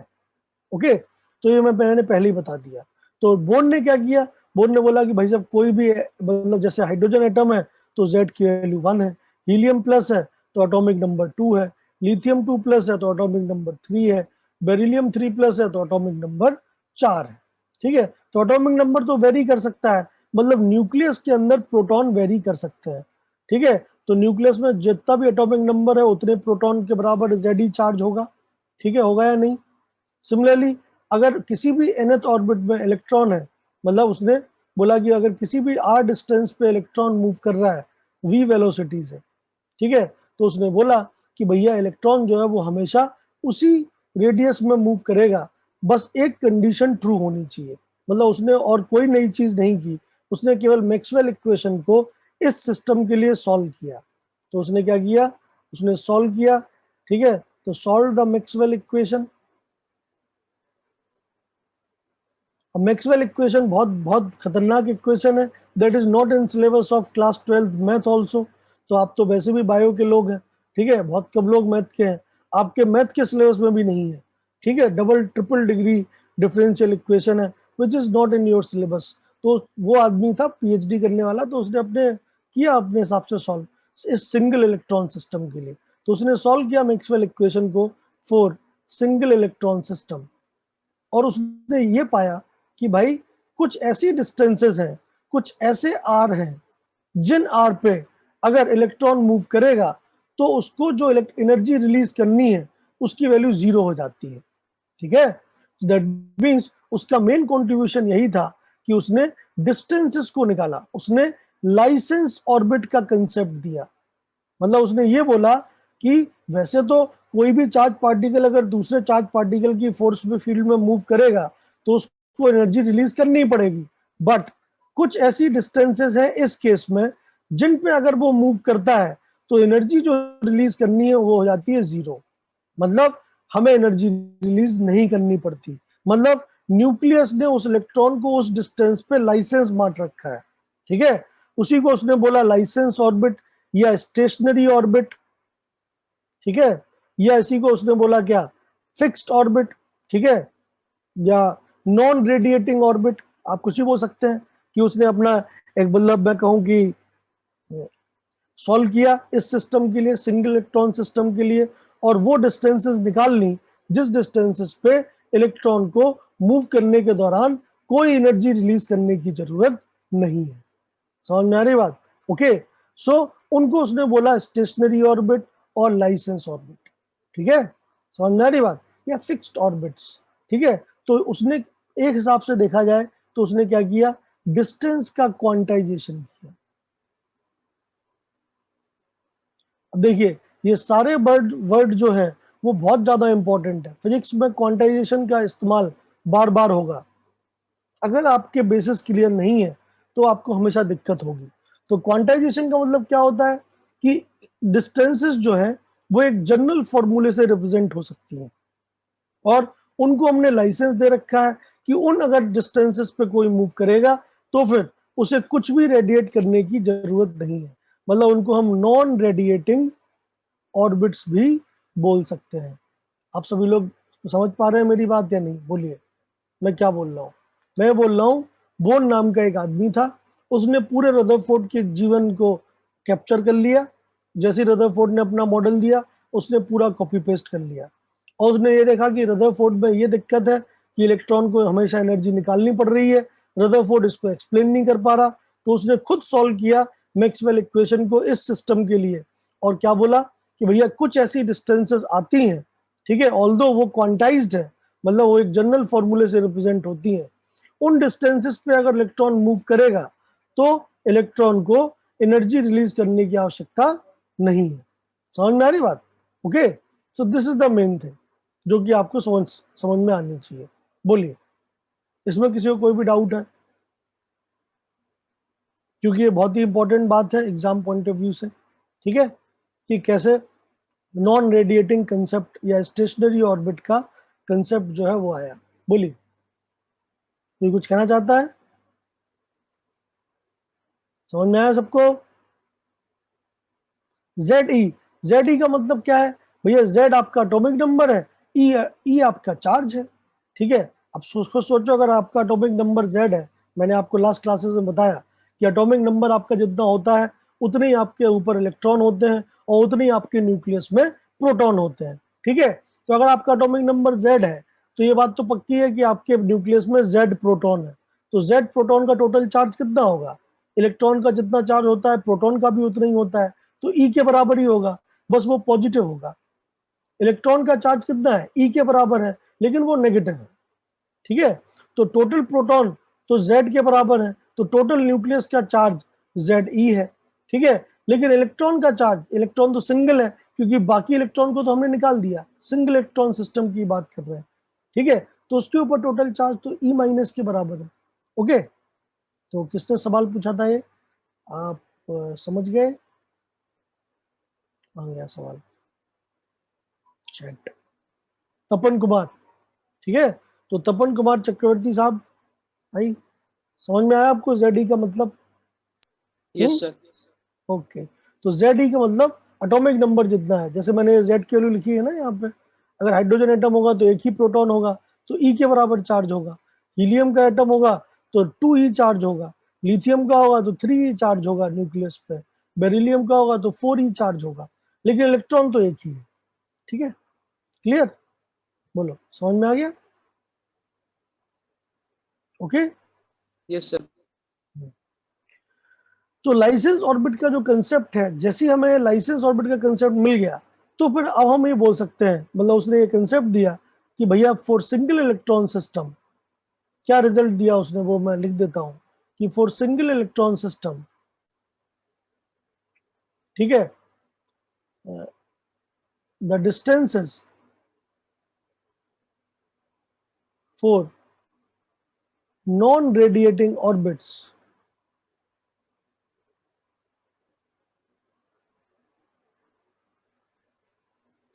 ओके। तो ये मैंने पहले ही बता दिया। तो बोर ने क्या किया, बोर ने बोला कि भाई साहब कोई भी, मतलब जैसे हाइड्रोजन एटम है तो Z की वैल्यू 1 है, हीलियम प्लस है तो एटॉमिक नंबर 2 है, लिथियम 2+ है तो एटॉमिक नंबर 3 है, बेरिलियम 3+ है तो एटॉमिक नंबर 4 है। ठीक है, तो एटॉमिक नंबर तो वेरी कर सकता है, मतलब न्यूक्लियस के अंदर प्रोटॉन वेरी कर सकते हैं। ठीक है, तो न्यूक्लियस में जितना भी एटॉमिक नंबर है उतने प्रोटॉन के बराबर Ze चार्ज होगा। ठीक है, होगा या नहीं? सिमिलरली अगर किसी भी nth ऑर्बिट में इलेक्ट्रॉन है, मतलब उसने बोला कि अगर किसी भी r डिस्टेंस पे इलेक्ट्रॉन मूव कर रहा है v वेलोसिटी से, ठीक है, तो उसने बोला कि भैया इलेक्ट्रॉन जो है वो हमेशा उसी रेडियस में मूव करेगा, बस एक कंडीशन ट्रू होनी चाहिए। मतलब उसने और कोई नई चीज नहीं की, उसने केवल मैक्सवेल इक्वेशन को इस सिस्टम के लिए सॉल्व किया। तो उसने क्या किया, उसने सॉल्व किया, ठीक है, तो solve the Maxwell equation. Maxwell equation बहुत बहुत खतरनाक इक्वेशन है, that is not in syllabus of class 12 math also. तो आप तो वैसे भी बायो के लोग हैं, ठीक है, बहुत कम लोग मैथ के हैं, आपके मैथ के सिलेबस में भी नहीं है, ठीक है, double triple degree differential equation है which is not in your syllabus. तो वो आदमी था पीएचडी करने वाला, तो उसने अपने किया अपने हिसाब से सॉल्व इस सिंगल इलेक्ट्रॉन सिस्टम के लिए। तो उसने सॉल्व किया मैक्सवेल इक्वेशन को फॉर सिंगल इलेक्ट्रॉन सिस्टम, और उसने ये पाया कि भाई कुछ ऐसी डिस्टेंसेस हैं, कुछ ऐसे आर हैं जिन आर पे अगर इलेक्ट्रॉन मूव करेगा तो उसको जो एनर्जी रिलीज करनी है उसकी वैल्यू 0 हो जाती है, ठीक है। दैट मींस उसका मेन कंट्रीब्यूशन यही था कि उसने डिस्टेंसेस को निकाला, उसने लाइसेंस ऑर्बिट का कंसेप्ट दिया। मतलब उसने ये बोला कि वैसे तो कोई भी चार्ज पार्टिकल अगर दूसरे चार्ज पार्टिकल की फोर्स में फील्ड में मूव करेगा तो उसको एनर्जी रिलीज करनी पड़ेगी, बट कुछ ऐसी डिस्टेंसेस हैं इस केस में जिन पे अगर वो मूव करता है तो एनर्जी जो रिलीज करनी है वो हो जाती है 0। मतलब हमें एनर्जी रिलीज नहीं करनी पड़ती। मतलब न्यूक्लियस ने उस इलेक्ट्रॉन को उस डिस्टेंस पे लाइसेंस मार रखा है, ठीक है। उसी को उसने बोला लाइसेंस ऑर्बिट या स्टेशनरी ऑर्बिट, ठीक है, या इसी को उसने बोला क्या, फिक्स्ड ऑर्बिट, ठीक है, या नॉन रेडिएटिंग ऑर्बिट। आप कुछ ही बोल सकते हैं कि उसने अपना एक, मतलब मैं कहूं कि सॉल्व किया इस सिस्टम के लिए, सिंगल इलेक्ट्रॉन सिस्टम के लिए, और वो डिस्टेंसेस निकाल ली जिस डिस्टेंसेस पे इलेक्ट्रॉन को मूव करने के दौरान कोई एनर्जी रिलीज करने की जरूरत नहीं है। समझ में आ रही बात? ओके, सो उनको उसने बोला स्टेशनरी ऑर्बिट और लाइसेंस ऑर्बिट, ठीक है, समझ में आ रही बात, या फिक्स्ड ऑर्बिट्स, ठीक है। तो उसने एक हिसाब से देखा जाए तो उसने क्या किया, डिस्टेंस का क्वांटाइजेशन किया। अब देखिए ये सारे वर्ड जो है वो बहुत ज्यादा इंपॉर्टेंट है। फिजिक्स में क्वांटाइजेशन का इस्तेमाल बार बार होगा, अगर आपके बेसिस क्लियर नहीं है तो आपको हमेशा दिक्कत होगी। तो क्वांटाइजेशन का मतलब क्या होता है कि डिस्टेंसेस जो है वो एक जनरल फॉर्मूले से रिप्रेजेंट हो सकती हैं, और उनको हमने लाइसेंस दे रखा है कि उन अगर डिस्टेंसेस पे कोई मूव करेगा तो फिर उसे कुछ भी रेडिएट करने की जरूरत नहीं है। मतलब उनको हम नॉन रेडिएटिंग ऑर्बिट्स भी बोल सकते हैं। आप सभी लोग समझ पा रहे हैं मेरी बात या नहीं? बोलिए मैं क्या बोल रहा हूँ। मैं बोल रहा हूँ बोर्न नाम का एक आदमी था, उसने पूरे रदरफोर्ड के जीवन को कैप्चर कर लिया। जैसे रदरफोर्ड ने अपना मॉडल दिया उसने पूरा कॉपी पेस्ट कर लिया, और उसने ये देखा कि रदरफोर्ड में ये दिक्कत है कि इलेक्ट्रॉन को हमेशा एनर्जी निकालनी पड़ रही है, रदरफोर्ड इसको एक्सप्लेन नहीं कर पा रहा। तो उसने खुद सॉल्व किया मैक्सवेल इक्वेशन को इस सिस्टम के लिए, और क्या बोला कि भैया कुछ ऐसी डिस्टेंसेस आती हैं, ठीक है, ऑल्दो वो क्वांटाइज्ड है, मतलब वो एक जनरल फॉर्मूले से रिप्रेजेंट होती हैं, उन डिस्टेंसेस पे अगर इलेक्ट्रॉन मूव करेगा तो इलेक्ट्रॉन को एनर्जी रिलीज करने की आवश्यकता नहीं है। समझ में आ रही बात? Okay, so this is the main thing जो कि आपको समझ में आनी चाहिए। बोलिए इसमें किसी को कोई भी डाउट है? क्योंकि ये बहुत ही इंपॉर्टेंट बात है एग्जाम पॉइंट ऑफ व्यू से, ठीक है, कि कैसे नॉन रेडिएटिंग कंसेप्ट या स्टेशनरी ऑर्बिट का कंसेप्ट जो है वो आया। बोलिए कोई कुछ कहना चाहता है? समझ में आया सबको? जेड ई का मतलब क्या है भैया? जेड आपका एटॉमिक नंबर है, ई आपका चार्ज है, ठीक है। अब सोचो अगर आपका एटॉमिक नंबर जेड है, मैंने आपको लास्ट क्लासेस में बताया कि एटॉमिक नंबर आपका जितना होता है उतने ही आपके ऊपर इलेक्ट्रॉन होते हैं और उतने ही आपके न्यूक्लियस में प्रोटॉन होते हैं, ठीक है। तो अगर आपका एटॉमिक नंबर जेड है तो ये बात तो पक्की है कि आपके न्यूक्लियस में जेड प्रोटॉन है। तो जेड प्रोटॉन का टोटल चार्ज कितना होगा? इलेक्ट्रॉन का जितना चार्ज होता है प्रोटॉन का भी उतना ही होता है, तो ई के बराबर ही होगा, बस वो पॉजिटिव होगा। इलेक्ट्रॉन का चार्ज कितना है, E के बराबर है, लेकिन वो नेगेटिव है, ठीक है। तो टोटल प्रोटॉन तो Z के बराबर है, तो टोटल न्यूक्लियस का चार्ज Ze है, ठीक है। लेकिन इलेक्ट्रॉन का चार्ज, इलेक्ट्रॉन तो सिंगल है, क्योंकि बाकी इलेक्ट्रॉन को तो हमने निकाल दिया, सिंगल इलेक्ट्रॉन सिस्टम की बात कर रहे हैं, ठीक है। तो उसके ऊपर टोटल चार्ज तो E माइनस के बराबर है, ओके। तो किसने सवाल पूछा था ये, आप समझ गए? आ गया सवाल, चैट। तपन कुमार, ठीक है। तो तपन कुमार चक्रवर्ती साहब, भाई समझ में आया आपको ZE का मतलब? Yes, sir. ओके। तो ZE का मतलब एटॉमिक नंबर जितना है, जैसे मैंने Z की वैल्यू लिखी है ना यहाँ पे, अगर हाइड्रोजन एटम होगा तो एक ही प्रोटॉन होगा, तो E के बराबर चार्ज होगा। हीलियम का एटम होगा तो 2E चार्ज होगा, लिथियम का होगा तो 3E चार्ज होगा न्यूक्लियस पे, बेरिलियम का होगा तो 4E चार्ज होगा, लेकिन इलेक्ट्रॉन तो एक ही है, ठीक है। क्लियर? बोलो, समझ में आ गया? ओके। Yes, sir. तो लाइसेंस ऑर्बिट का जो कंसेप्ट है, जैसे ही हमें लाइसेंस ऑर्बिट का कंसेप्ट मिल गया, तो फिर अब हम ये बोल सकते हैं, मतलब उसने ये कंसेप्ट दिया कि भैया फॉर सिंगल इलेक्ट्रॉन सिस्टम, क्या रिजल्ट दिया उसने वो मैं लिख देता हूं कि फॉर सिंगल इलेक्ट्रॉन सिस्टम, ठीक है, the distances for non radiating orbits,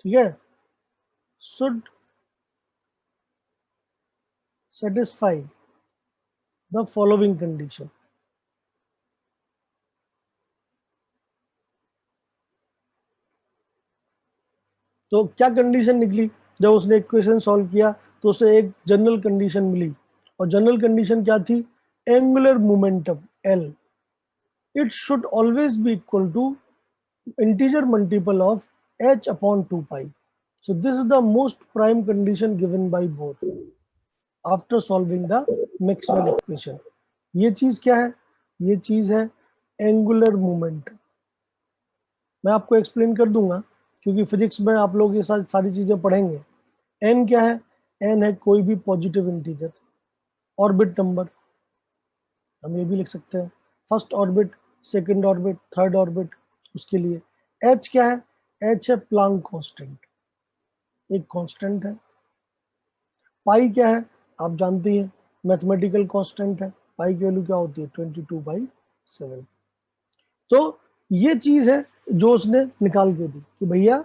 ठीक है, should satisfy the following condition. तो क्या कंडीशन निकली जब उसने इक्वेशन सॉल्व किया, तो उसे एक जनरल कंडीशन मिली, और जनरल कंडीशन क्या थी, angular momentum L, it should always be equal to integer multiple of h upon 2 pi. So this is the most prime condition given by Bohr after solving the Maxwell equation. ये चीज क्या है, ये चीज है angular moment. मैं आपको explain कर दूंगा, क्योंकि फिजिक्स में आप लोग ये सारी चीजें पढ़ेंगे। n क्या है, n है कोई भी पॉजिटिव इंटीजर, ऑर्बिट नंबर, हम ये भी लिख सकते हैं, first orbit, second orbit, third orbit, उसके लिए h क्या है, h है प्लांक कांस्टेंट, एक कांस्टेंट है। पाई क्या है, आप जानते हैं मैथमेटिकल कांस्टेंट है, पाई की वैल्यू क्या होती है 22/7। तो ये चीज है जो उसने निकाल के दी कि भैया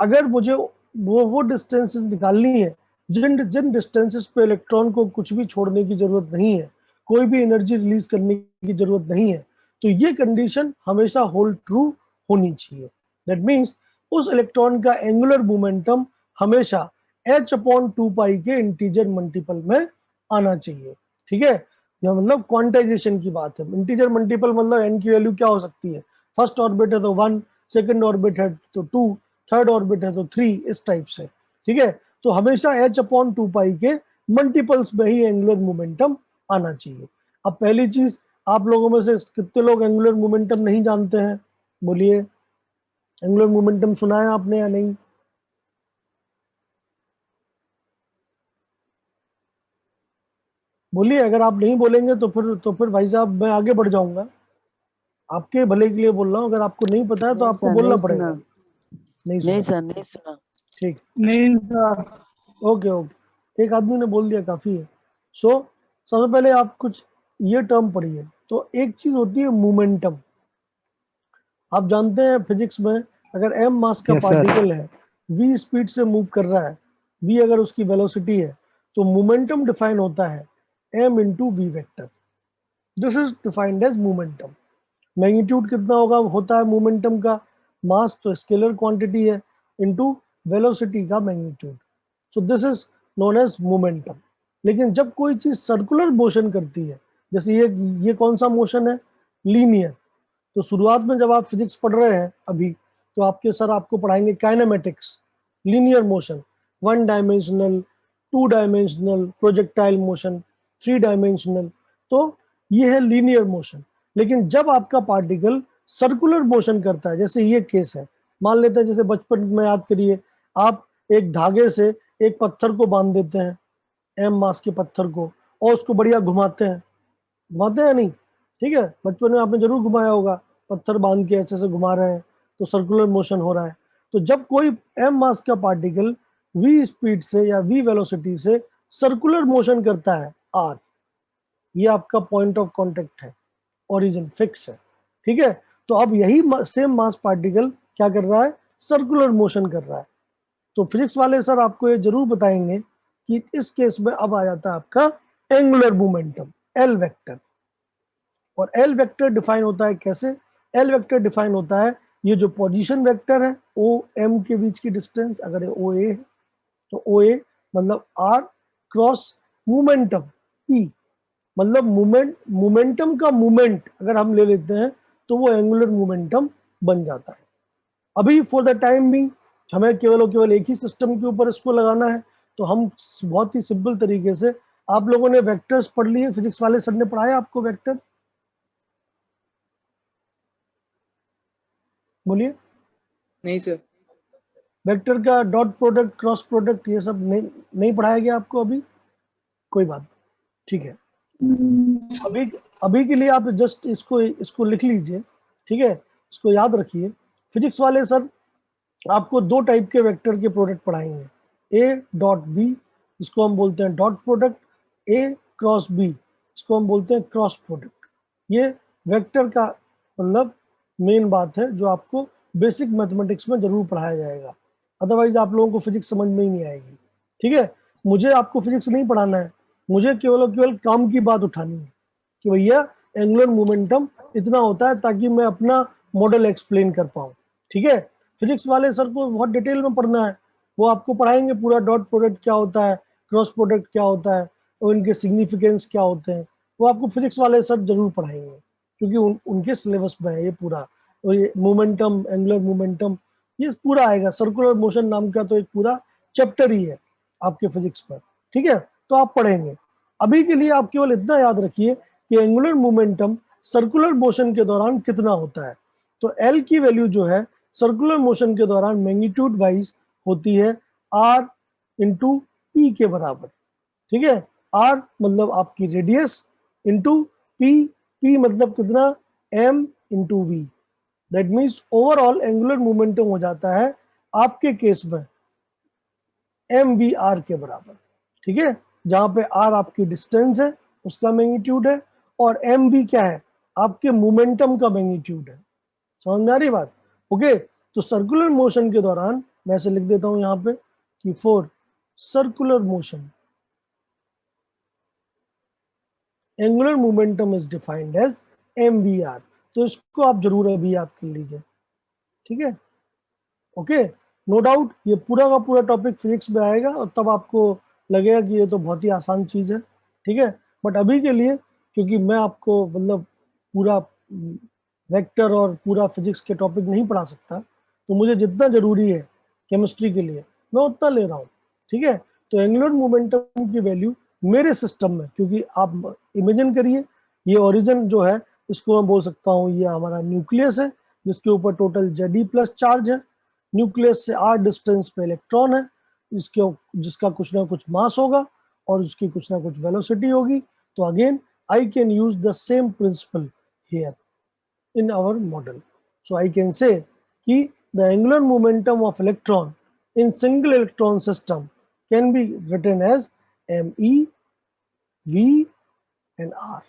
अगर मुझे वो डिस्टेंसेस निकालनी है जिन जिन डिस्टेंसेस पे इलेक्ट्रॉन को कुछ भी छोड़ने की जरूरत नहीं है, कोई भी एनर्जी रिलीज करने की जरूरत नहीं है, तो ये कंडीशन हमेशा होल्ड ट्रू होनी चाहिए। दैट मीन्स उस इलेक्ट्रॉन का एंगुलर मोमेंटम हमेशा h/2 के इंटीजर मल्टीपल में आना चाहिए, ठीक है। यह मतलब क्वांटाइजेशन की बात है। इंटीजर मल्टीपल मतलब n की वैल्यू क्या हो सकती है, फर्स्ट ऑर्बिट है तो 1, सेकंड ऑर्बिट है तो 2, थर्ड ऑर्बिट है तो 3, इस टाइप से, ठीक है। तो हमेशा h/2 के मल्टीपल्स में ही एंगुलर मोमेंटम आना चाहिए। अब पहली चीज, आप लोगों में से कितने लोग एंगुलर मोमेंटम नहीं जानते हैं, बोलिए, एंगुलर मोमेंटम सुना है आपने या नहीं? बोलिए, अगर आप नहीं बोलेंगे तो फिर भाई साहब मैं आगे बढ़ जाऊंगा, आपके भले के लिए बोल रहा हूँ। अगर आपको नहीं पता है तो आपको बोलना पड़ेगा। नहीं सुना? नहीं सुना। ठीक, नहीं सर। ओके ओके, एक आदमी ने बोल दिया काफी है। सो सबसे पहले आप कुछ ये टर्म पढ़िए। तो एक चीज होती है मोमेंटम, आप जानते हैं फिजिक्स में अगर m मास का पार्टिकल है, v स्पीड से मूव कर रहा है, v अगर उसकी वेलोसिटी है, तो मोमेंटम डिफाइन होता है m into V vector. This is defined as momentum. Magnitude कितना होता है मोमेंटम का, मास तो स्केलर क्वांटिटी है इनटू वेलोसिटी का magnitude, so this is known as momentum. लेकिन जब कोई चीज सर्कुलर मोशन करती है, जैसे ये कौन सा मोशन है, लीनियर। तो शुरुआत में जब आप फिजिक्स पढ़ रहे हैं अभी, तो आपके सर आपको पढ़ाएंगे kinematics, linear motion, 1 dimensional, 2 dimensional, projectile motion, 3 dimensional, तो ये है लीनियर मोशन। लेकिन जब आपका पार्टिकल सर्कुलर मोशन करता है, जैसे ये केस है, मान लेते हैं जैसे बचपन में याद करिए आप एक धागे से एक पत्थर को बांध देते हैं, एम मास के पत्थर को, और उसको बढ़िया घुमाते हैं या नहीं? ठीक है, बचपन में आपने जरूर घुमाया होगा, पत्थर बांध के ऐसे घुमा रहे हैं तो सर्कुलर मोशन हो रहा है। तो जब कोई एम मास का पार्टिकल v स्पीड से या v वेलोसिटी से सर्कुलर मोशन करता है r, ये आपका पॉइंट ऑफ कांटेक्ट है, ओरिजिन फिक्स है। ठीक है, तो अब यही सेम मास पार्टिकल क्या कर रहा है? सर्कुलर मोशन कर रहा है। तो फिजिक्स वाले सर आपको ये जरूर बताएंगे कि इस केस में अब आ जाता है आपका एंगुलर मोमेंटम, एल वेक्टर। और एल वेक्टर डिफाइन होता है कैसे? एल वेक्टर डिफाइन होता है, ये जो पोजीशन वेक्टर है ओ एम के बीच की डिस्टेंस, अगर ये ओ ए है तो ओ ए मतलब आर क्रॉस मोमेंटम पी, मतलब मोमेंटम का मोमेंट अगर हम ले लेते हैं तो वो एंगुलर मोमेंटम बन जाता है। अभी फॉर द टाइम भी हमें केवल और केवल एक ही सिस्टम के ऊपर इसको लगाना है, तो हम बहुत ही सिंपल तरीके से, आप लोगों ने वेक्टर्स पढ़ लिए, फिजिक्स वाले सर ने पढ़ाया आपको वेक्टर? बोलिए। नहीं सर। वेक्टर का डॉट प्रोडक्ट, क्रॉस प्रोडक्ट, ये सब नहीं पढ़ाया गया आपको अभी? कोई बात, ठीक है। अभी के लिए आप जस्ट इसको लिख लीजिए, ठीक है, इसको याद रखिए। फिजिक्स वाले सर आपको दो टाइप के वेक्टर के प्रोडक्ट पढ़ाएंगे, ए डॉट बी, इसको हम बोलते हैं डॉट प्रोडक्ट, ए क्रॉस बी, इसको हम बोलते हैं क्रॉस प्रोडक्ट। ये वेक्टर का मतलब मेन बात है जो आपको बेसिक मैथमेटिक्स में जरूर पढ़ाया जाएगा, अदरवाइज आप लोगों को फिजिक्स समझ में ही नहीं आएगी। ठीक है, मुझे आपको फिजिक्स नहीं पढ़ाना है, मुझे केवल और केवल काम की बात उठानी है कि भैया एंगुलर मोमेंटम इतना होता है, ताकि मैं अपना मॉडल एक्सप्लेन कर पाऊँ। ठीक है, फिजिक्स वाले सर को बहुत डिटेल में पढ़ना है, वो आपको पढ़ाएंगे पूरा डॉट प्रोडक्ट क्या होता है, क्रॉस प्रोडक्ट क्या होता है, और इनके सिग्निफिकेंस क्या होते हैं, वो आपको फिजिक्स वाले सर जरूर पढ़ाएंगे, क्योंकि उनके सिलेबस में है ये पूरा। और ये मोमेंटम, एंगुलर मोमेंटम, ये पूरा आएगा। सर्कुलर मोशन नाम का तो एक पूरा चैप्टर ही है आपके फिजिक्स पर। ठीक है, तो आप पढ़ेंगे। अभी के लिए आप केवल इतना याद रखिए कि एंगुलर मोमेंटम सर्कुलर मोशन के दौरान कितना होता है। तो एल की वैल्यू जो है सर्कुलर मोशन के दौरान मैग्नीट्यूड वाइज होती है आर इंटू पी के बराबर। ठीक है, आर मतलब आपकी रेडियस इंटू पी, पी मतलब कितना? M into V. That means overall angular momentum हो जाता है आपके केस में एम वी आर के बराबर। ठीक है, जहां पे आर आपकी डिस्टेंस है, उसका मैग्नीट्यूड है, और एम वी क्या है? आपके मोमेंटम का मैग्नीट्यूड है। समझ में आ रही बात? ओके, तो सर्कुलर मोशन के दौरान मैं ऐसे लिख देता हूं यहाँ पे कि for circular motion angular momentum is defined as M V R. तो इसको आप जरूर अभी याद कर लीजिए। ठीक है, ओके, नो डाउट ये पूरा का पूरा टॉपिक फिजिक्स में आएगा, और तब आपको लगेगा कि ये तो बहुत ही आसान चीज है। ठीक है, बट अभी के लिए क्योंकि मैं आपको मतलब पूरा वेक्टर और पूरा फिजिक्स के टॉपिक नहीं पढ़ा सकता, तो मुझे जितना जरूरी है केमिस्ट्री के लिए मैं उतना ले रहा हूँ। ठीक है, तो एंगुलर मोमेंटम की वैल्यू मेरे सिस्टम में, क्योंकि आप इमेजिन करिए ये ओरिजिन जो है, इसको मैं बोल सकता हूँ ये हमारा न्यूक्लियस है, जिसके ऊपर टोटल Ze प्लस चार्ज है। न्यूक्लियस से r डिस्टेंस पे इलेक्ट्रॉन है, जिसका कुछ ना कुछ मास होगा और उसकी कुछ ना कुछ वेलोसिटी होगी। तो again I can use the same principle here in our model. So I can say कि the angular momentum of electron in single electron system can be written as me, v and r.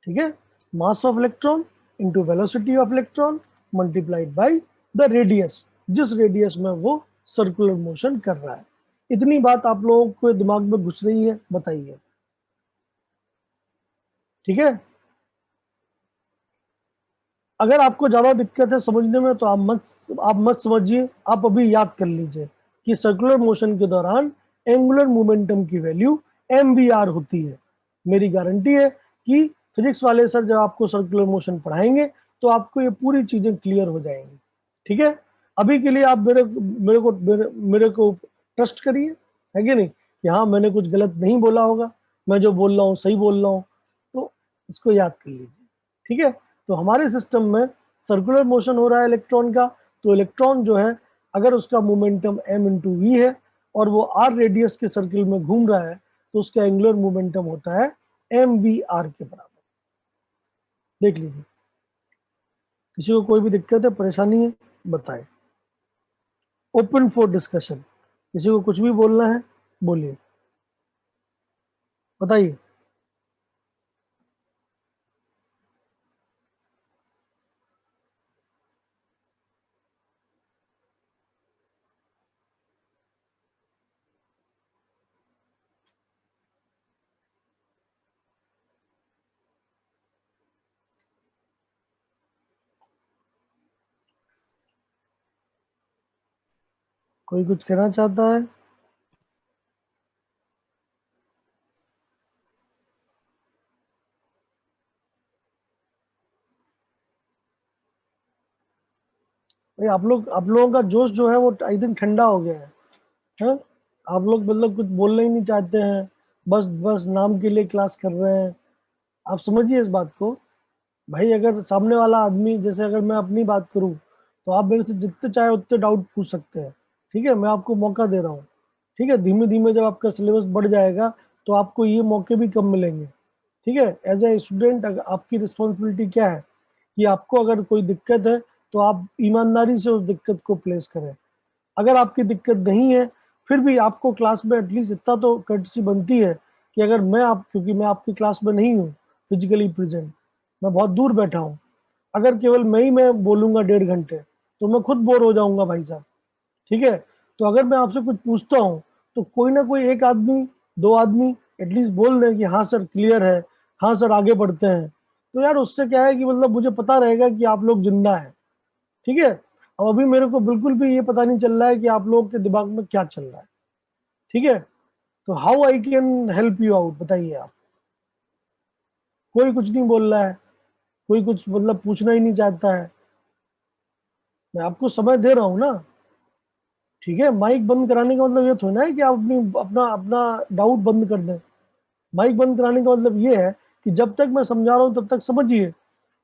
ठीक है, mass of electron into velocity of electron multiplied by the radius, जिस radius में वो circular motion कर रहा है। इतनी बात आप लोगों को दिमाग में घुस रही है? बताइए। ठीक है, अगर आपको ज्यादा दिक्कत है समझने में तो आप मत समझिए, आप अभी याद कर लीजिए कि सर्कुलर मोशन के दौरान एंगुलर मोमेंटम की वैल्यू एम वी आर होती है। मेरी गारंटी है कि फिजिक्स वाले सर जब आपको सर्कुलर मोशन पढ़ाएंगे तो आपको ये पूरी चीजें क्लियर हो जाएंगी। ठीक है, अभी के लिए आप मेरे को ट्रस्ट करिए, है कि नहीं, कि हाँ मैंने कुछ गलत नहीं बोला होगा, मैं जो बोल रहा हूँ सही बोल रहा हूँ। तो इसको याद कर लीजिए। ठीक है, तो हमारे सिस्टम में सर्कुलर मोशन हो रहा है इलेक्ट्रॉन का, तो इलेक्ट्रॉन जो है अगर उसका मोमेंटम m इंटू वी है और वो r रेडियस के सर्किल में घूम रहा है तो उसका एंगुलर मोमेंटम होता है mvr के बराबर। देख लीजिए, किसी को कोई भी दिक्कत है, परेशानी है, बताए। ओपन फॉर डिस्कशन, किसी को कुछ भी बोलना है बोलिए, बताइए। कोई कुछ कहना चाहता है? भाई आप लोगों का जोश जो है वो आई थिंक ठंडा हो गया है? आप लोग मतलब कुछ बोलना ही नहीं चाहते हैं, बस बस नाम के लिए क्लास कर रहे हैं। आप समझिए इस बात को भाई, अगर सामने वाला आदमी, जैसे अगर मैं अपनी बात करूं तो आप मेरे से जितने चाहे उतने डाउट पूछ सकते हैं, ठीक है, मैं आपको मौका दे रहा हूँ, ठीक है। धीमे धीमे जब आपका सिलेबस बढ़ जाएगा तो आपको ये मौके भी कम मिलेंगे, ठीक है। एज ए स्टूडेंट आपकी रिस्पॉन्सिबिलिटी क्या है कि आपको अगर कोई दिक्कत है तो आप ईमानदारी से उस दिक्कत को प्लेस करें। अगर आपकी दिक्कत नहीं है फिर भी आपको क्लास में एटलीस्ट इतना तो कर्टसी बनती है कि अगर क्योंकि मैं आपकी क्लास में नहीं हूँ फिजिकली प्रेजेंट, मैं बहुत दूर बैठा हूँ, अगर केवल मैं बोलूंगा 1.5 घंटे तो मैं खुद बोर हो जाऊंगा भाई साहब, ठीक है। तो अगर मैं आपसे कुछ पूछता हूँ तो कोई ना कोई एक आदमी, दो आदमी एटलीस्ट बोल दें कि हाँ सर क्लियर है, हाँ सर आगे बढ़ते हैं, तो यार उससे क्या है कि मतलब मुझे पता रहेगा कि आप लोग जिंदा है, ठीक है। अब अभी मेरे को बिल्कुल भी ये पता नहीं चल रहा है कि आप लोगों के दिमाग में क्या चल रहा है, ठीक है। तो how I can help you out, बताइए आप। कोई कुछ नहीं बोल रहा है, कोई कुछ मतलब पूछना ही नहीं चाहता है। मैं आपको समय दे रहा हूँ ना, ठीक है। माइक बंद कराने का मतलब ये थोड़ा ना है कि आप अपना अपना डाउट बंद कर दें। माइक बंद कराने का मतलब ये है कि जब तक मैं समझा रहा हूँ तब तक समझिए,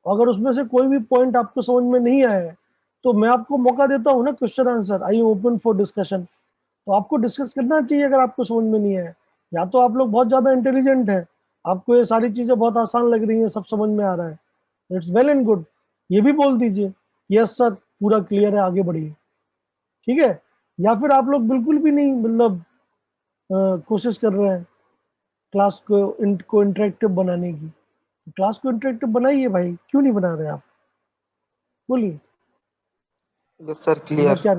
अगर उसमें से कोई भी पॉइंट आपको समझ में नहीं आया है तो मैं आपको मौका देता हूँ ना question answer, I open for discussion. तो आपको डिस्कस करना चाहिए अगर आपको समझ में नहीं आया। या तो आप लोग बहुत ज़्यादा इंटेलिजेंट हैं, आपको ये सारी चीज़ें बहुत आसान लग रही हैं, सब समझ में आ रहा है, इट्स वेल एंड गुड, ये भी बोल दीजिए यस सर पूरा क्लियर है, आगे बढ़िए, ठीक है। या फिर आप लोग बिल्कुल भी नहीं मतलब कोशिश कर रहे हैं क्लास को इंटरेक्टिव बनाने की। क्लास को इंटरेक्टिव बनाइए भाई, क्यों नहीं बना रहे आप, बोलिए। यस सर, तो मैं क्लियर। क्या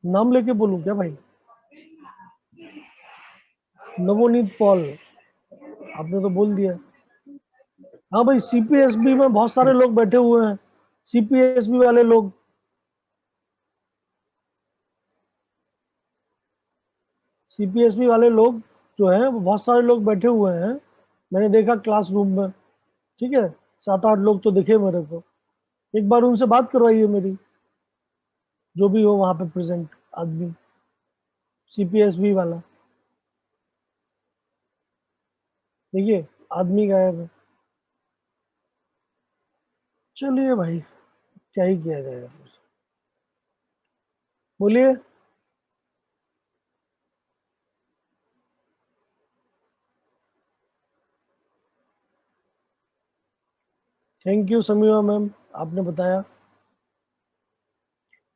नाम लेके बोलूं क्या भाई? नवोनीत पॉल, आपने तो बोल दिया। हाँ भाई, सीपीएसबी में बहुत सारे लोग बैठे हुए हैं, सीपीएसबी वाले लोग, सीपीएसबी वाले लोग जो हैं वो बहुत सारे लोग बैठे हुए हैं, मैंने देखा क्लासरूम में, ठीक है। 7-8 लोग तो दिखे मेरे को, एक बार उनसे बात करवाइए मेरी, जो भी हो वहां पे प्रेजेंट आदमी सीपीएसबी वाला। देखिए आदमी गायब है। चलिए भाई, क्या ही किया जाएगा, बोलिए। थैंक यू समीमा मैम, आपने बताया।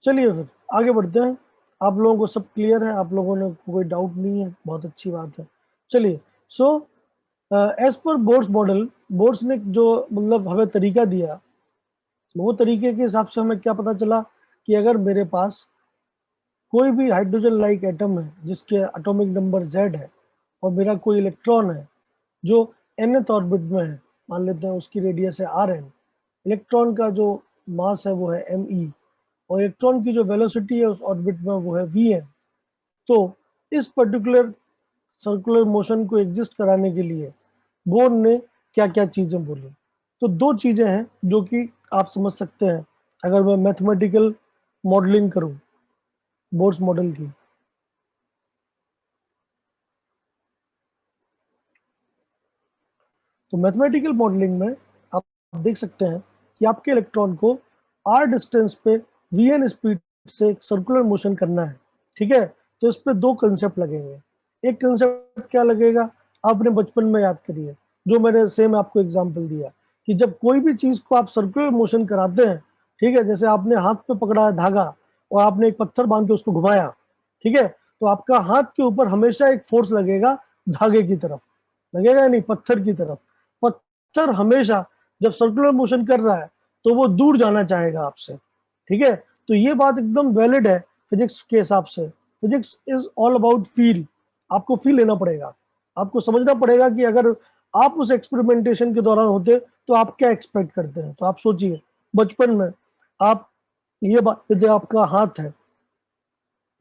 चलिए फिर आगे बढ़ते हैं। आप लोगों को सब क्लियर है, आप लोगों ने कोई डाउट नहीं है, बहुत अच्छी बात है। चलिए, so as per Bohr's model, Bohr's ने जो मतलब हमें तरीका दिया, वो तरीके के हिसाब से हमें क्या पता चला कि अगर मेरे पास कोई भी हाइड्रोजन लाइक एटम है जिसके एटॉमिक नंबर Z है और मेरा कोई इलेक्ट्रॉन है जो nth ऑर्बिट में है, मान लेते हैं उसकी रेडियस है Rn, इलेक्ट्रॉन का जो मास है वो है me और इलेक्ट्रॉन की जो वेलोसिटी है उस ऑर्बिट में वो है vn। तो इस पर्टिकुलर सर्कुलर मोशन को एग्जिस्ट कराने के लिए बोर ने क्या क्या चीजें बोली। तो दो चीजें हैं जो कि आप समझ सकते हैं अगर मैं मैथमेटिकल मॉडलिंग करूं बोर्स मॉडल की। तो मैथमेटिकल मॉडलिंग में आप देख सकते हैं कि आपके इलेक्ट्रॉन को r डिस्टेंस पे vn स्पीड से एक सर्कुलर मोशन करना है, ठीक है, तो इस पे दो कंसेप्ट लगेंगे। एक कंसेप्ट क्या लगेगा, आपने बचपन में याद करिए, जो मैंने सेम आपको एग्जांपल दिया कि जब कोई भी चीज को आप सर्कुलर मोशन कराते हैं, ठीक है, जैसे आपने हाथ पे पकड़ा है धागा और आपने एक पत्थर बांध के उसको घुमाया, ठीक है, तो आपका हाथ के ऊपर हमेशा एक फोर्स लगेगा धागे की तरफ, लगेगा या नहीं, पत्थर की तरफ। पत्थर हमेशा जब सर्कुलर मोशन कर रहा है तो वो दूर जाना चाहेगा आपसे, ठीक है। तो ये बात एकदम वैलिड है फिजिक्स के हिसाब से। Physics is all about feel. आपको फील लेना पड़ेगा, आपको समझना पड़ेगा कि अगर आप उस एक्सपेरिमेंटेशन के दौरान होते तो आप क्या एक्सपेक्ट करते हैं। तो आप सोचिए बचपन में आप ये बात, जो आपका हाथ है,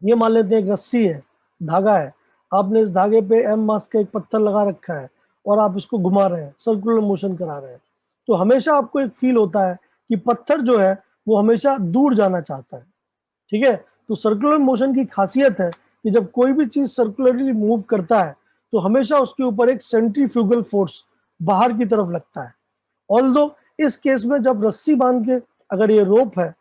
ये मान लेते हैं एक रस्सी है, धागा है, आपने इस धागे पे एम मास का एक पत्थर लगा रखा है और आप इसको घुमा रहे हैं, सर्कुलर मोशन करा रहे हैं, तो हमेशा आपको एक फील होता है कि पत्थर जो है वो हमेशा दूर जाना चाहता है, ठीक है। तो सर्कुलर मोशन की खासियत है कि जब कोई भी चीज सर्कुलरली मूव करता है तो हमेशा उसके ऊपर एक सेंट्रीफ्यूगल फोर्स बाहर की तरफ लगता है। ऑल्दो इस केस में जब रस्सी बांध के, अगर ये रोप है,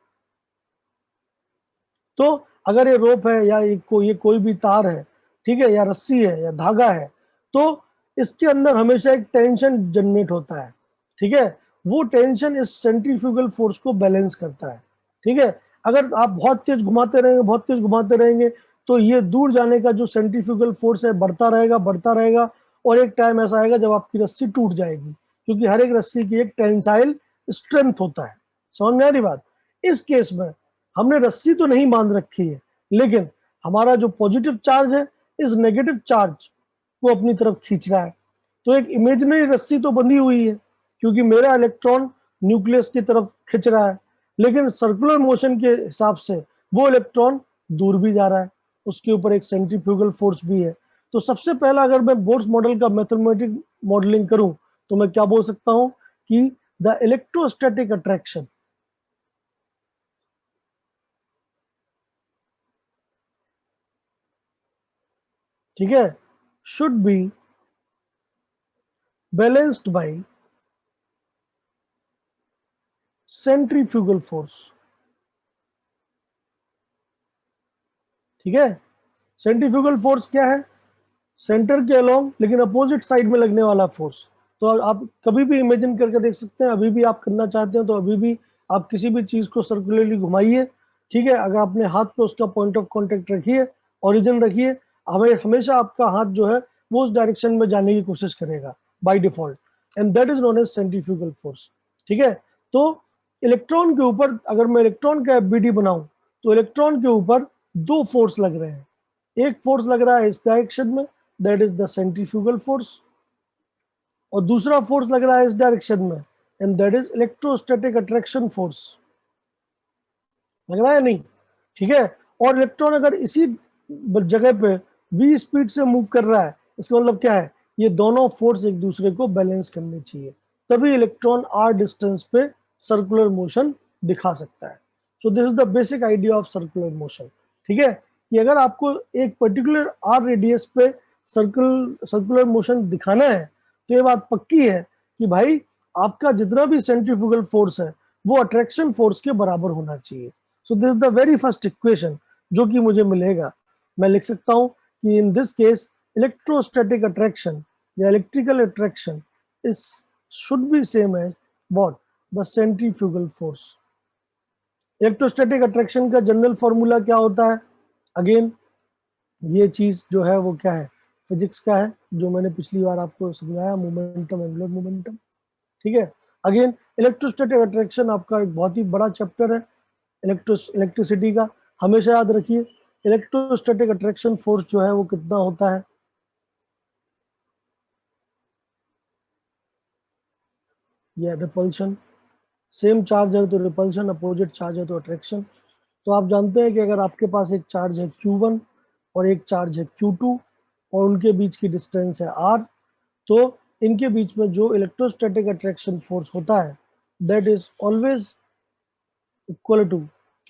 तो अगर ये रोप है या ये कोई भी तार है, ठीक है, या रस्सी है या धागा है, तो इसके अंदर हमेशा एक टेंशन जनरेट होता है, ठीक है। वो टेंशन इस सेंट्रीफ्यूगल फोर्स को बैलेंस करता है, ठीक है। अगर आप बहुत तेज घुमाते रहेंगे, बहुत तेज घुमाते रहेंगे, तो ये दूर जाने का जो सेंट्रीफ्यूगल फोर्स है बढ़ता रहेगा, बढ़ता रहेगा, और एक टाइम ऐसा आएगा जब आपकी रस्सी टूट जाएगी, क्योंकि हर एक रस्सी की एक टेंसाइल स्ट्रेंथ होता है। समझ में आ रही बात। इस केस में हमने रस्सी तो नहीं बांध रखी है, लेकिन हमारा जो पॉजिटिव चार्ज है इस नेगेटिव चार्ज को अपनी तरफ खींच रहा है। तो एक इमेजिनरी रस्सी तो बंधी हुई है, क्योंकि मेरा इलेक्ट्रॉन न्यूक्लियस की तरफ खिंच रहा है, लेकिन सर्कुलर मोशन के हिसाब से वो इलेक्ट्रॉन दूर भी जा रहा है, उसके ऊपर एक सेंट्रीफ्यूगल फोर्स भी है। तो सबसे पहला अगर मैं बोर्स मॉडल का मैथमेटिक मॉडलिंग करूं तो मैं क्या बोल सकता हूं कि द इलेक्ट्रोस्टैटिक अट्रैक्शन, ठीक है, should be balanced by centrifugal force, ठीक है। सेंट्रीफ्यूगल फोर्स क्या है, सेंटर के अलोंग लेकिन अपोजिट साइड में लगने वाला फोर्स। तो आप कभी भी इमेजिन करके देख सकते हैं, अभी भी आप करना चाहते हैं तो अभी भी आप किसी भी चीज को सर्कुलरली घुमाइए, ठीक है, अगर अपने हाथ पे उसका पॉइंट ऑफ कांटेक्ट रखिए, ओरिजिन रखिए, हमेशा आपका हाथ जो है वो उस डायरेक्शन में जाने की कोशिश करेगा by default, and that is known as centrifugal force, ठीक है। तो इलेक्ट्रॉन के ऊपर अगर मैं इलेक्ट्रॉन का एफबीडी बनाऊं तो इलेक्ट्रॉन के ऊपर दो फोर्स लग रहे हैं। एक फोर्स लग रहा है इस डायरेक्शन में, that is the centrifugal force, और दूसरा फोर्स लग रहा है इस डायरेक्शन में, and that is electrostatic attraction force. लग रहा है नहीं, ठीक है। और इलेक्ट्रॉन अगर इसी जगह पे v स्पीड से मूव कर रहा है, इसका मतलब क्या है, ये दोनों फोर्स एक दूसरे को बैलेंस करने चाहिए, तभी इलेक्ट्रॉन r डिस्टेंस पे सर्कुलर मोशन दिखा सकता है। So this is the basic idea of circular motion, ठीक है, कि अगर आपको एक पर्टिकुलर r रेडियस पे सर्कुलर मोशन दिखाना है तो ये बात पक्की है कि भाई आपका जितना भी सेंट्रीफ्यूगल फोर्स है वो अट्रैक्शन फोर्स के बराबर होना चाहिए। So this is the very first equation जो कि मुझे मिलेगा। मैं लिख सकता हूं कि in this case electrostatic attraction या electrical attraction is should be same as what, the centrifugal force. Electrostatic attraction का जनरल फॉर्मूला क्या होता है, अगेन ये चीज जो है वो क्या है, फिजिक्स का है, जो मैंने पिछली बार आपको समझाया, मोमेंटम, एंगुलर मोमेंटम, ठीक है। अगेन इलेक्ट्रोस्टैटिक अट्रैक्शन आपका एक बहुत ही बड़ा चैप्टर है इलेक्ट्रिसिटी का। हमेशा याद रखिए इलेक्ट्रोस्टैटिक अट्रैक्शन फोर्स जो है वो कितना होता है, या रिपल्शन। सेम चार्ज है तो रिपल्शन, अपोजिट चार्ज है तो अट्रैक्शन। तो आप जानते हैं कि अगर आपके पास एक चार्ज है Q1 और एक चार्ज है Q2 और उनके बीच की डिस्टेंस है R, तो इनके बीच में जो इलेक्ट्रोस्टैटिक अट्रैक्शन फोर्स होता है that is always equal to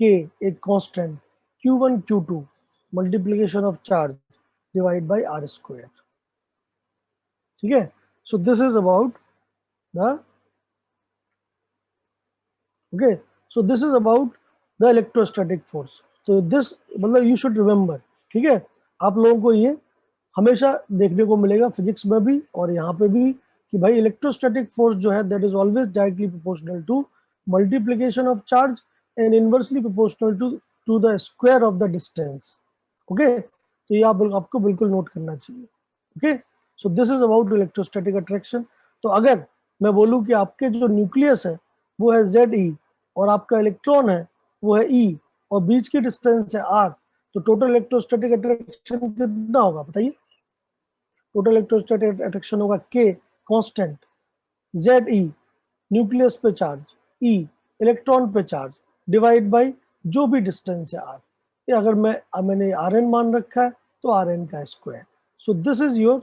K, एक constant, Q1 Q2 multiplication of charge divide by R square, ठीक है। So this is about the okay, so this is about the electrostatic force, तो this मतलब you should remember, ठीक है, आप लोगों को ये हमेशा देखने को मिलेगा फिजिक्स में भी और यहाँ पे भी कि भाई इलेक्ट्रोस्टैटिक फोर्स जो है that is always directly proportional to multiplication of charge and inversely proportional to the square of the distance. Okay, तो ये आपको बिल्कुल नोट करना चाहिए। Okay, so this is about electrostatic attraction. तो अगर मैं बोलूँ कि आपके जो न्यूक्लियस है वो है ZE और आपका इलेक्ट्रॉन है वो है E और बीच की डिस्टेंस है R, तो टोटल इलेक्ट्रोस्टैटिक अट्रैक्शन कितना होगा बताइए? टोटल इलेक्ट्रोस्टैटिक अट्रैक्शन होगा K कांस्टेंट, ZE न्यूक्लियस पे चार्ज, E इलेक्ट्रॉन पे चार्ज डिवाइड बाय जो भी डिस्टेंस है R। ये अगर मैंने Rn मान रखा है तो Rn का square. So this is your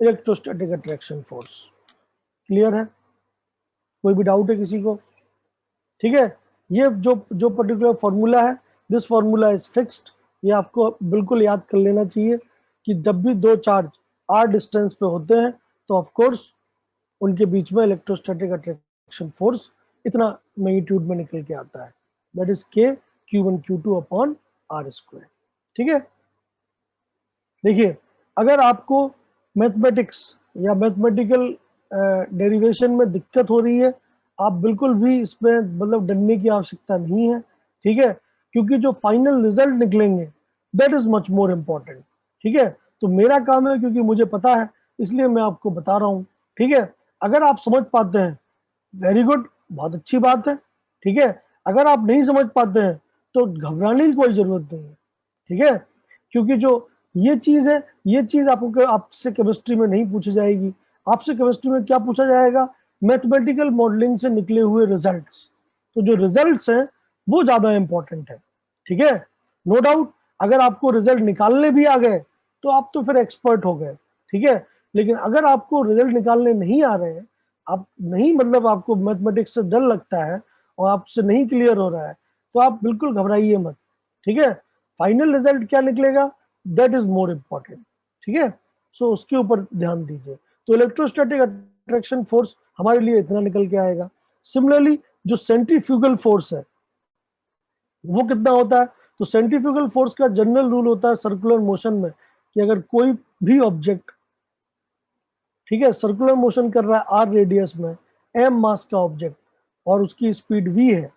electrostatic attraction force. Clear है? कोई भी डाउट है किसी को? ठीक है, ये जो पर्टिकुलर फॉर्मूला है, दिस फॉर्मूला इज फिक्स्ड। ये आपको बिल्कुल याद कर लेना चाहिए कि जब भी दो चार्ज r डिस्टेंस पे होते हैं तो ऑफ कोर्स उनके बीच में इलेक्ट्रोस्टैटिक अट्रैक्शन फोर्स इतना मैग्नीट्यूड में निकल के आता है, that is K Q1 Q2 upon R square. ठीक है, देखिए अगर आपको मैथमेटिक्स या मैथमेटिकल डेरिवेशन में दिक्कत हो रही है, आप बिल्कुल भी इसमें मतलब डरने की आवश्यकता नहीं है। ठीक है, क्योंकि जो फाइनल रिजल्ट निकलेंगे that is much more important. ठीक है, तो मेरा काम है, क्योंकि मुझे पता है इसलिए मैं आपको बता रहा हूँ। ठीक है, अगर आप समझ पाते हैं वेरी गुड, बहुत अच्छी बात है। ठीक है, अगर आप नहीं समझ पाते हैं तो घबराने की कोई जरूरत नहीं है। ठीक है, क्योंकि जो ये चीज है, ये चीज आपसे केमिस्ट्री में नहीं पूछी जाएगी। आपसे केमिस्ट्री में क्या पूछा जाएगा? मैथमेटिकल मॉडलिंग से निकले हुए रिजल्ट्स। तो जो रिजल्ट्स हैं वो ज्यादा इंपॉर्टेंट है। ठीक है, नो डाउट अगर आपको रिजल्ट निकालने भी आ गए तो आप तो फिर एक्सपर्ट हो गए। ठीक है, लेकिन अगर आपको रिजल्ट निकालने नहीं आ रहे हैं, आप नहीं मतलब आपको मैथमेटिक्स से डर लगता है और आपसे नहीं क्लियर हो रहा है, तो आप बिल्कुल घबराइए मत। ठीक है, फाइनल रिजल्ट क्या निकलेगा दैट इज मोर इम्पॉर्टेंट। ठीक है, सो उसके ऊपर ध्यान दीजिए। तो इलेक्ट्रोस्टैटिक अट्रैक्शन फोर्स हमारे लिए इतना निकल के आएगा। सिमिलरली जो सेंट्रीफ्यूगल फोर्स है वो कितना होता है? तो सेंट्रीफ्यूगल फोर्स का जनरल रूल होता है सर्कुलर मोशन में कि अगर कोई भी ऑब्जेक्ट, ठीक है, सर्कुलर मोशन कर रहा है r रेडियस में, m मास का ऑब्जेक्ट और उसकी स्पीड v है,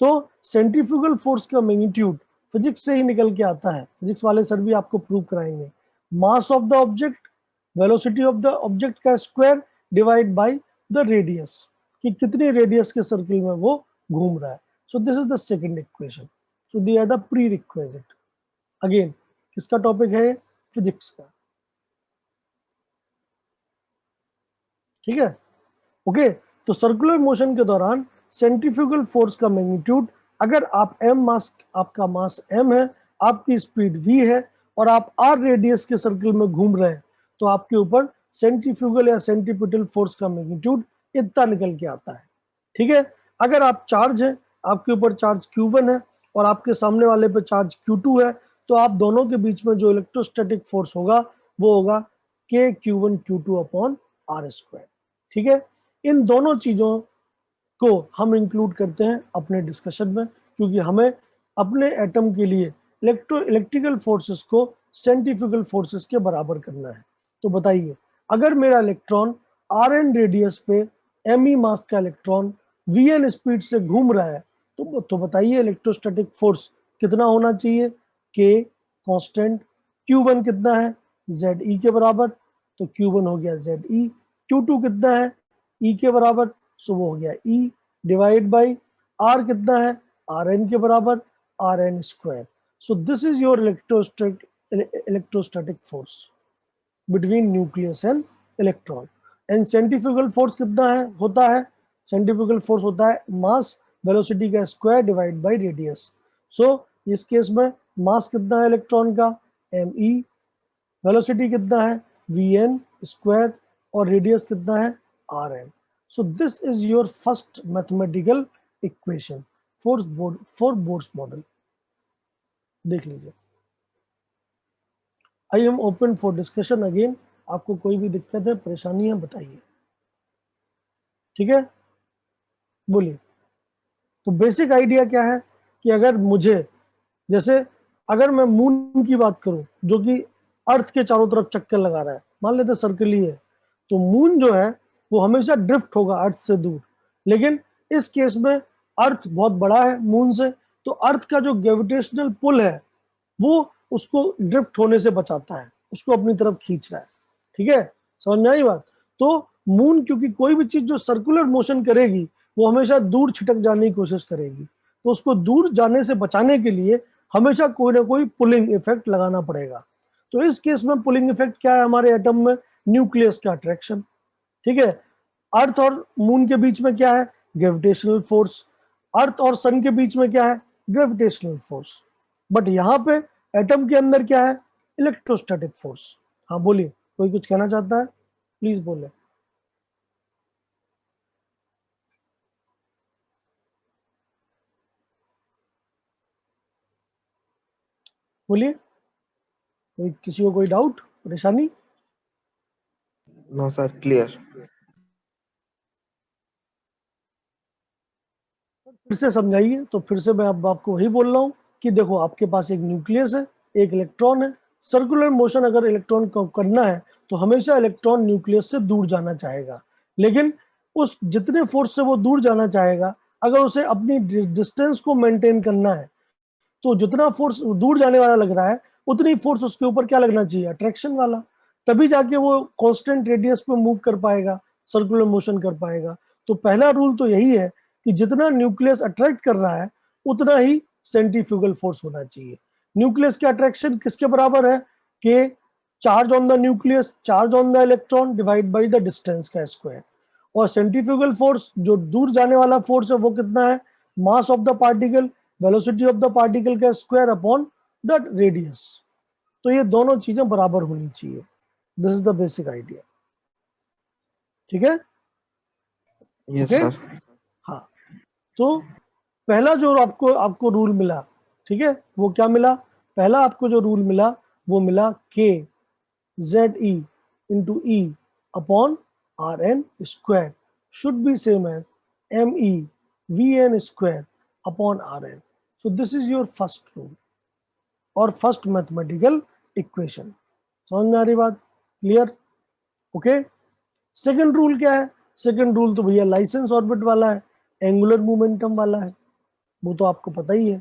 तो सेंट्रीफ्यूगल फोर्स का मैग्नीट्यूड फिजिक्स से ही निकल के आता है। फिजिक्स वाले सर भी आपको प्रूव कराएंगे। Mass of the object, velocity of the object का square divide by the radius, कि कितनी रेडियस के सर्किल में वो घूम रहा है। So this is the second equation. So they are the prerequisite. Again किसका टॉपिक है? फिजिक्स का। ठीक है, ओके, तो सर्कुलर मोशन के दौरान सेंट्रीफ्यूगल फोर्स का मैग्नीट्यूड, अगर आप आपका मास m है, आपकी स्पीड v है और आप r रेडियस के सर्किल में घूम रहे हैं, तो आपके ऊपर सेंट्रीफ्यूगल या सेंट्रीपिटल फोर्स का मैग्नीट्यूड इतना निकल के आता है। ठीक है, अगर आप चार्ज है, आपके ऊपर चार्ज Q1 है और आपके सामने वाले पे चार्ज Q2 है, तो आप दोनों के बीच में जो इलेक्ट्रोस्टैटिक फोर्स होगा वो होगा K Q1 Q2 upon R square. ठीक है, इन दोनों चीजों को हम इंक्लूड करते हैं अपने डिस्कशन में, क्योंकि हमें अपने एटम के लिए इलेक्ट्रिकल फोर्सेस को सेंट्रीफ्यूगल फोर्सेस के बराबर करना है। तो बताइए, अगर मेरा इलेक्ट्रॉन Rn रेडियस पे Me मास का इलेक्ट्रॉन Vn स्पीड से घूम रहा है, तो बताइए इलेक्ट्रोस्टैटिक फोर्स कितना होना चाहिए? K कांस्टेंट, Q1 कितना है? Ze के बराबर, तो Q1 हो गया Ze, Q2 कितना है? E के बराबर, सो वो हो गया E डिवाइड बाई R कितना है? Rn के बराबर, Rn square. So this is your electrostatic force between nucleus and electron. And centrifugal force कितना है होता है? सेंट्रीफ्यूगल फोर्स होता है मास वेलोसिटी का स्क्वायर डिवाइड बाई रेडियस। सो इस केस में मास कितना है इलेक्ट्रॉन का? me, वेलोसिटी कितना है? vn स्क्वायर और रेडियस कितना है? rn। So this is your first mathematical equation for Bohr's model। देख लीजिए। I am open for discussion again। आपको कोई भी दिक्कत है, परेशानी है, बताइए। ठीक है, बोलिए। तो बेसिक आइडिया क्या है कि अगर मुझे जैसे अगर मैं मून की बात करूं जो कि अर्थ के चारों तरफ चक्कर लगा रहा है, मान लेते सर्कल ही है, तो मून जो है वो हमेशा ड्रिफ्ट होगा अर्थ से दूर। लेकिन इस केस में अर्थ बहुत बड़ा है मून से, तो अर्थ का जो ग्रेविटेशनल पुल है वो उसको ड्रिफ्ट होने से बचाता है, उसको अपनी तरफ खींच रहा है। ठीक है, समझ में आई बात? तो मून, क्योंकि कोई भी चीज जो सर्कुलर मोशन करेगी वो हमेशा दूर छिटक जाने की कोशिश करेगी, तो उसको दूर जाने से बचाने के लिए हमेशा कोई ना कोई पुलिंग इफेक्ट लगाना पड़ेगा। तो इस केस में पुलिंग इफेक्ट क्या है हमारे एटम में? न्यूक्लियस का अट्रैक्शन। ठीक है, अर्थ और मून के बीच में क्या है? Gravitational force. अर्थ और सन के बीच में क्या है? Gravitational force. बट यहाँ पे एटम के अंदर क्या है? Electrostatic force. हाँ बोलिए, कोई कुछ कहना चाहता है? प्लीज बोले। बोलिए, कोई किसी को कोई डाउट, परेशानी? No sir, clear. फिर से समझाइए। तो फिर से मैं अब आपको वही बोल रहा हूँ कि देखो, आपके पास एक न्यूक्लियस है, एक इलेक्ट्रॉन है। सर्कुलर मोशन अगर इलेक्ट्रॉन को करना है तो हमेशा इलेक्ट्रॉन न्यूक्लियस से दूर जाना चाहेगा। लेकिन उस जितने फोर्स से वो दूर जाना चाहेगा, अगर उसे अपनी डिस्टेंस को मेंटेन करना है, तो जितना फोर्स दूर जाने वाला लग रहा है उतनी फोर्स उसके ऊपर क्या लगना चाहिए? अट्रैक्शन वाला। तभी जाके वो कांस्टेंट रेडियस पे मूव कर पाएगा, सर्कुलर मोशन कर पाएगा। तो पहला रूल तो यही है कि जितना न्यूक्लियस अट्रैक्ट कर रहा है उतना ही सेंट्रीफ्यूगल फोर्स होना चाहिए। न्यूक्लियस के अट्रैक्शन किसके बराबर है? कि charge on the nucleus, charge on the electron divide by the distance का स्क्वायर। और सेंट्रीफ्यूगल फोर्स, जो दूर जाने वाला फोर्स है, वो कितना है? Mass of the particle, velocity of the particle का स्क्वायर अपॉन द रेडियस। तो ये दोनों चीजें बराबर होनी चाहिए। This is the basic idea. ठीक है, यस ओके। सर। हाँ, तो पहला जो आपको आपको रूल मिला, ठीक है, वो क्या मिला? पहला आपको जो रूल मिला वो मिला के Z E into E upon are N square should be same as M E V N square upon are N. So this is your first rule और फर्स्ट मैथमेटिकल इक्वेशन। समझ में आ रही बात? क्लियर? ओके। सेकंड रूल क्या है? Second rule तो भैया लाइसेंस ऑर्बिट वाला है, एंगुलर मोमेंटम वाला है, वो तो आपको पता ही है।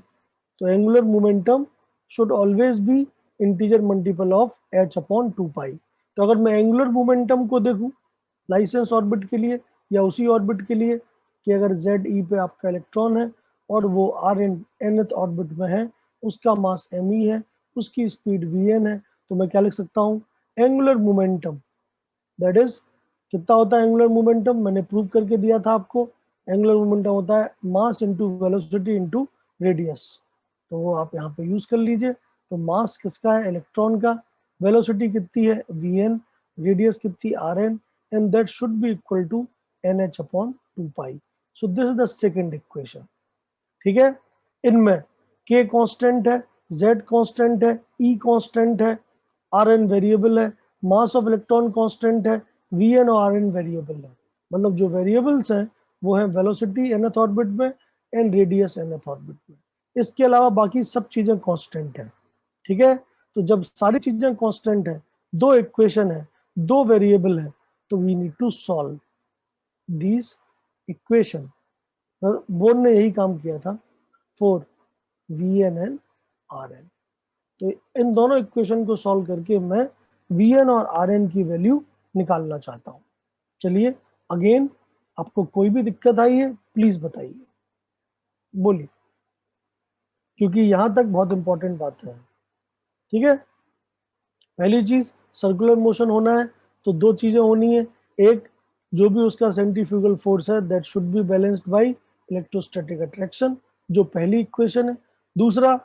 तो angular momentum should always be integer multiple of h upon 2 pi. तो अगर मैं एंगुलर मोमेंटम को देखूं लाइसेंस ऑर्बिट के लिए या उसी ऑर्बिट के लिए, कि अगर जेड ई पे आपका इलेक्ट्रॉन है और वो आर एन nth ऑर्बिट में है, उसका मास एम ई है, उसकी स्पीड वी एन है, तो मैं क्या लिख सकता हूँ? एंगुलर मोमेंटम दैट इज, कितना होता है एंगुलर मोमेंटम? मैंने प्रूव करके दिया था आपको। एंगुलर मोमेंटम होता है mass into velocity into radius. तो वो आप यहाँ पे यूज कर लीजिए। तो मास किसका है? इलेक्ट्रॉन का। वेलोसिटी कितनी है? V n. रेडियस कितनी? R n. And that should be equal to n H upon 2 pi. So this is the second equation. ठीक है, इनमें के कांस्टेंट है, जेड कांस्टेंट है, ई कांस्टेंट है, आर एन वेरिएबल है, मास ऑफ इलेक्ट्रॉन कांस्टेंट है, v N और r n variable है। मतलब जो वेरिएबल्स हैं वो है वेलोसिटी nth ऑर्बिट में एंड रेडियस nth ऑर्बिट में। इसके अलावा बाकी सब चीजें कांस्टेंट है। ठीक है, तो जब सारी चीजें कांस्टेंट है, दो इक्वेशन है, दो वेरिएबल है, तो we need to solve these equation. Bohr ने यही काम किया था for v n and r n. तो इन दोनों इक्वेशन को सॉल्व करके मैं वी एन और आर एन की वैल्यू निकालना चाहता हूँ। चलिए, अगेन आपको कोई भी दिक्कत आई है प्लीज बताइए, बोलिए, क्योंकि यहां तक बहुत इंपॉर्टेंट बात है। ठीक है, पहली चीज, सर्कुलर मोशन होना है तो दो चीजें होनी है। एक, जो भी उसका सेंट्रीफ्यूगल फोर्स है that should be balanced by electrostatic attraction, जो पहली इक्वेशन है। दूसरा,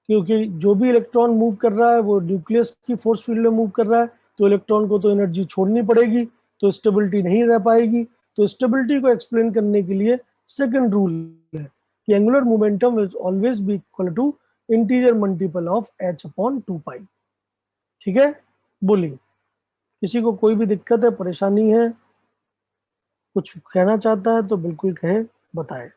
क्योंकि जो भी इलेक्ट्रॉन मूव कर रहा है वो न्यूक्लियस की फोर्स फील्ड में मूव कर रहा है, तो इलेक्ट्रॉन को तो एनर्जी छोड़नी पड़ेगी, तो स्टेबिलिटी नहीं रह पाएगी। तो स्टेबिलिटी को एक्सप्लेन करने के लिए सेकंड रूल है कि angular momentum will always be equal to integer multiple of h upon 2 pi. ठीक है, बोलिए, किसी को कोई भी दिक्कत है, परेशानी है, कुछ कहना चाहता है तो बिल्कुल कहे, बताए।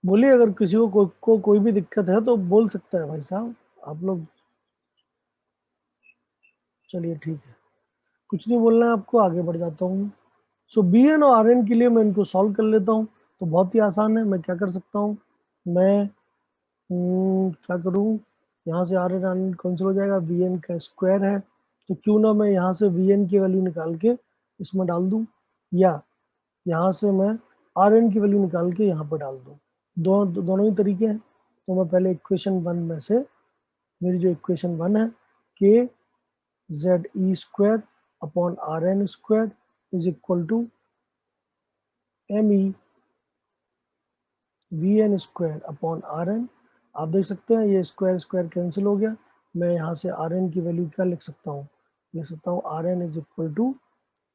बोलिए, अगर किसी को कोई भी दिक्कत है तो बोल सकता है भाई साहब, आप लोग। चलिए ठीक है, कुछ नहीं बोलना है आपको, आगे बढ़ जाता हूँ। सो बी एन और आर एन के लिए मैं इनको सॉल्व कर लेता हूँ। तो बहुत ही आसान है, मैं क्या कर सकता हूँ, मैं क्या करूँ, यहाँ से आर एन कैंसिल हो जाएगा, वी एन का स्क्वायर है, तो क्यों ना मैं यहाँ से वी एन की वैल्यू निकाल के इसमें डाल दूँ, या यहाँ से मैं आर एन की वैल्यू निकाल के यहाँ पर डाल दूँ। दोनों ही तरीके हैं। तो मैं पहले इक्वेशन 1 में से, मेरी जो इक्वेशन 1 है, k Z E square upon are N square is equal to M E V N square upon are n. आप देख सकते हैं ये स्क्वायर स्क्वायर कैंसिल हो गया। मैं यहाँ से आर एन की वैल्यू क्या लिख सकता हूँ, लिख सकता हूँ R N is equal to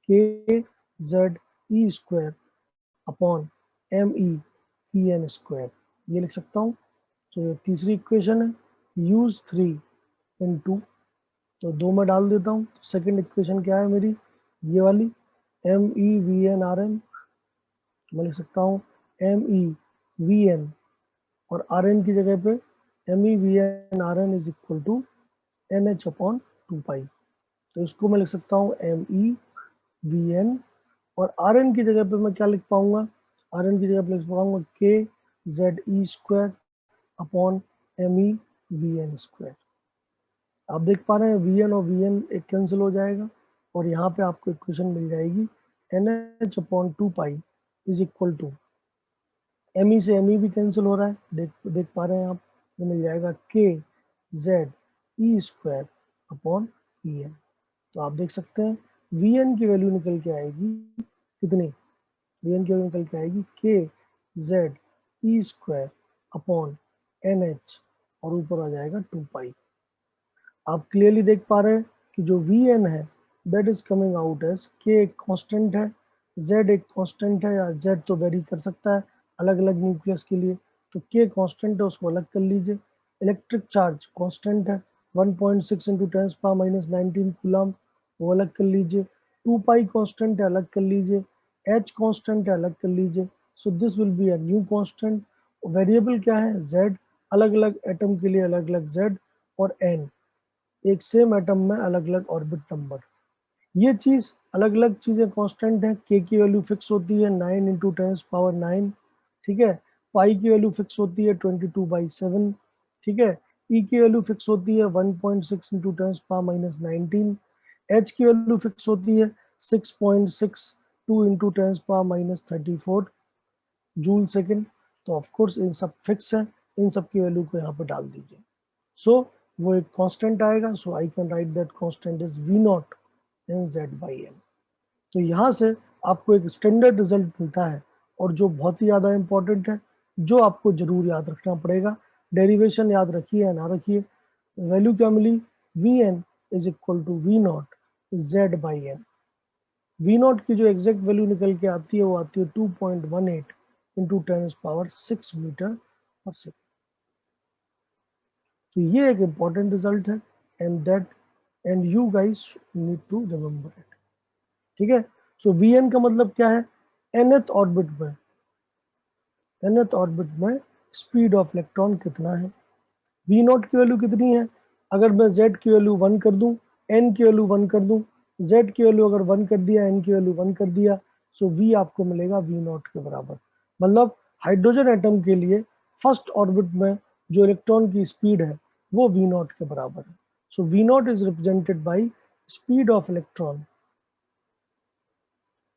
K Z E square upon M E V N square, ये लिख सकता हूँ। तो ये तीसरी इक्वेशन है, यूज 3 इन 2, तो 2 में डाल देता हूँ। सेकंड इक्वेशन क्या है मेरी, ये वाली, m E V n r n, मैं लिख सकता हूँ एम ई वी एन और आर एन की जगह पे m E V n r N is equal to n H upon 2 pi. तो इसको मैं लिख सकता हूँ एम ई वी एन, और आर एन की जगह पे मैं क्या लिख पाऊंगा, आर एन की जगह पे लिख पाऊंगा के जेड ई square upon M E V N square. आप देख पा रहे हैं वी एन और वी एन एक कैंसिल हो जाएगा, और यहाँ पे आपको इक्वेशन मिल जाएगी N H upon 2 pi is equal to, M E से एम ई भी कैंसिल हो रहा है, देख पा रहे हैं आप, ये मिल जाएगा के जेड ई स्क्वायर अपॉन ई एन। तो आप देख सकते हैं वी एन की वैल्यू निकल के आएगी कितनी, वी एन की वैल्यू निकल के आएगी के जेड ई स्क्वायर अपॉन एन एच, और ऊपर आ जाएगा 2 पाई। आप क्लियरली देख पा रहे हैं कि जो वी एन है that is coming out as k एक कांस्टेंट है, जेड एक कांस्टेंट है, या जेड तो वेरी कर सकता है अलग अलग न्यूक्लियस के लिए, तो के कांस्टेंट है उसको अलग कर लीजिए। इलेक्ट्रिक चार्ज कांस्टेंट है 1.6 इंटू 10⁻⁻19 कूलम, वो अलग कर लीजिए। 2 पाई कांस्टेंट है, अलग कर लीजिए। एच कांस्टेंट है, अलग कर लीजिए। So this will be a new constant. Variable क्या है, जेड, अलग अलग एटम के लिए अलग अलग जेड, और एन, एक सेम एटम में अलग अलग ऑर्बिट नंबर। ये चीज अलग अलग चीजें कांस्टेंट है। के की वैल्यू फिक्स होती है 9 इंटू 10⁻9, ठीक है। पाई की वैल्यू फिक्स होती है 22/7, ठीक है। ई की वैल्यू फिक्स होती है 1.6 इंटू 10⁻⁻19। एच की वैल्यू फिक्स होती है 6.62 इंटू 10⁻34 जूल सेकेंड। तो ऑफकोर्स इन सब फिक्स है, इन सब की वैल्यू को यहाँ पे डाल दीजिए। सो वो एक कांस्टेंट आएगा, so I can write that constant is V naught in Z by N. तो यहाँ से आपको एक स्टैंडर्ड रिजल्ट मिलता है, और जो बहुत ही ज़्यादा इंपॉर्टेंट है, जो आपको जरूर याद रखना पड़ेगा। डेरिवेशन याद रखिए या ना रखिए, वैल्यू क्या मिली, V N is equal to V naught Z by N. V naught की जो एग्जैक्ट वैल्यू निकल के आती है वो आती है 2.18 इंटू 10⁻6 मीटर पर सेकेंड। तो ये एक इम्पॉर्टेंट रिजल्ट है, and you guys need to remember it, ठीक है। सो वी एन का मतलब क्या है, nth ऑर्बिट में, nth ऑर्बिट में स्पीड ऑफ इलेक्ट्रॉन कितना है। वी नॉट की वैल्यू कितनी है, अगर मैं z की वैल्यू 1 कर दूं, n की वैल्यू 1 कर दूं, z की वैल्यू अगर 1 कर दिया, n की वैल्यू 1 कर दिया, सो v आपको मिलेगा वी नॉट के बराबर। मतलब हाइड्रोजन एटम के लिए फर्स्ट ऑर्बिट में जो इलेक्ट्रॉन की स्पीड है वो वी नॉट के बराबर है। So v naught is represented by speed of electron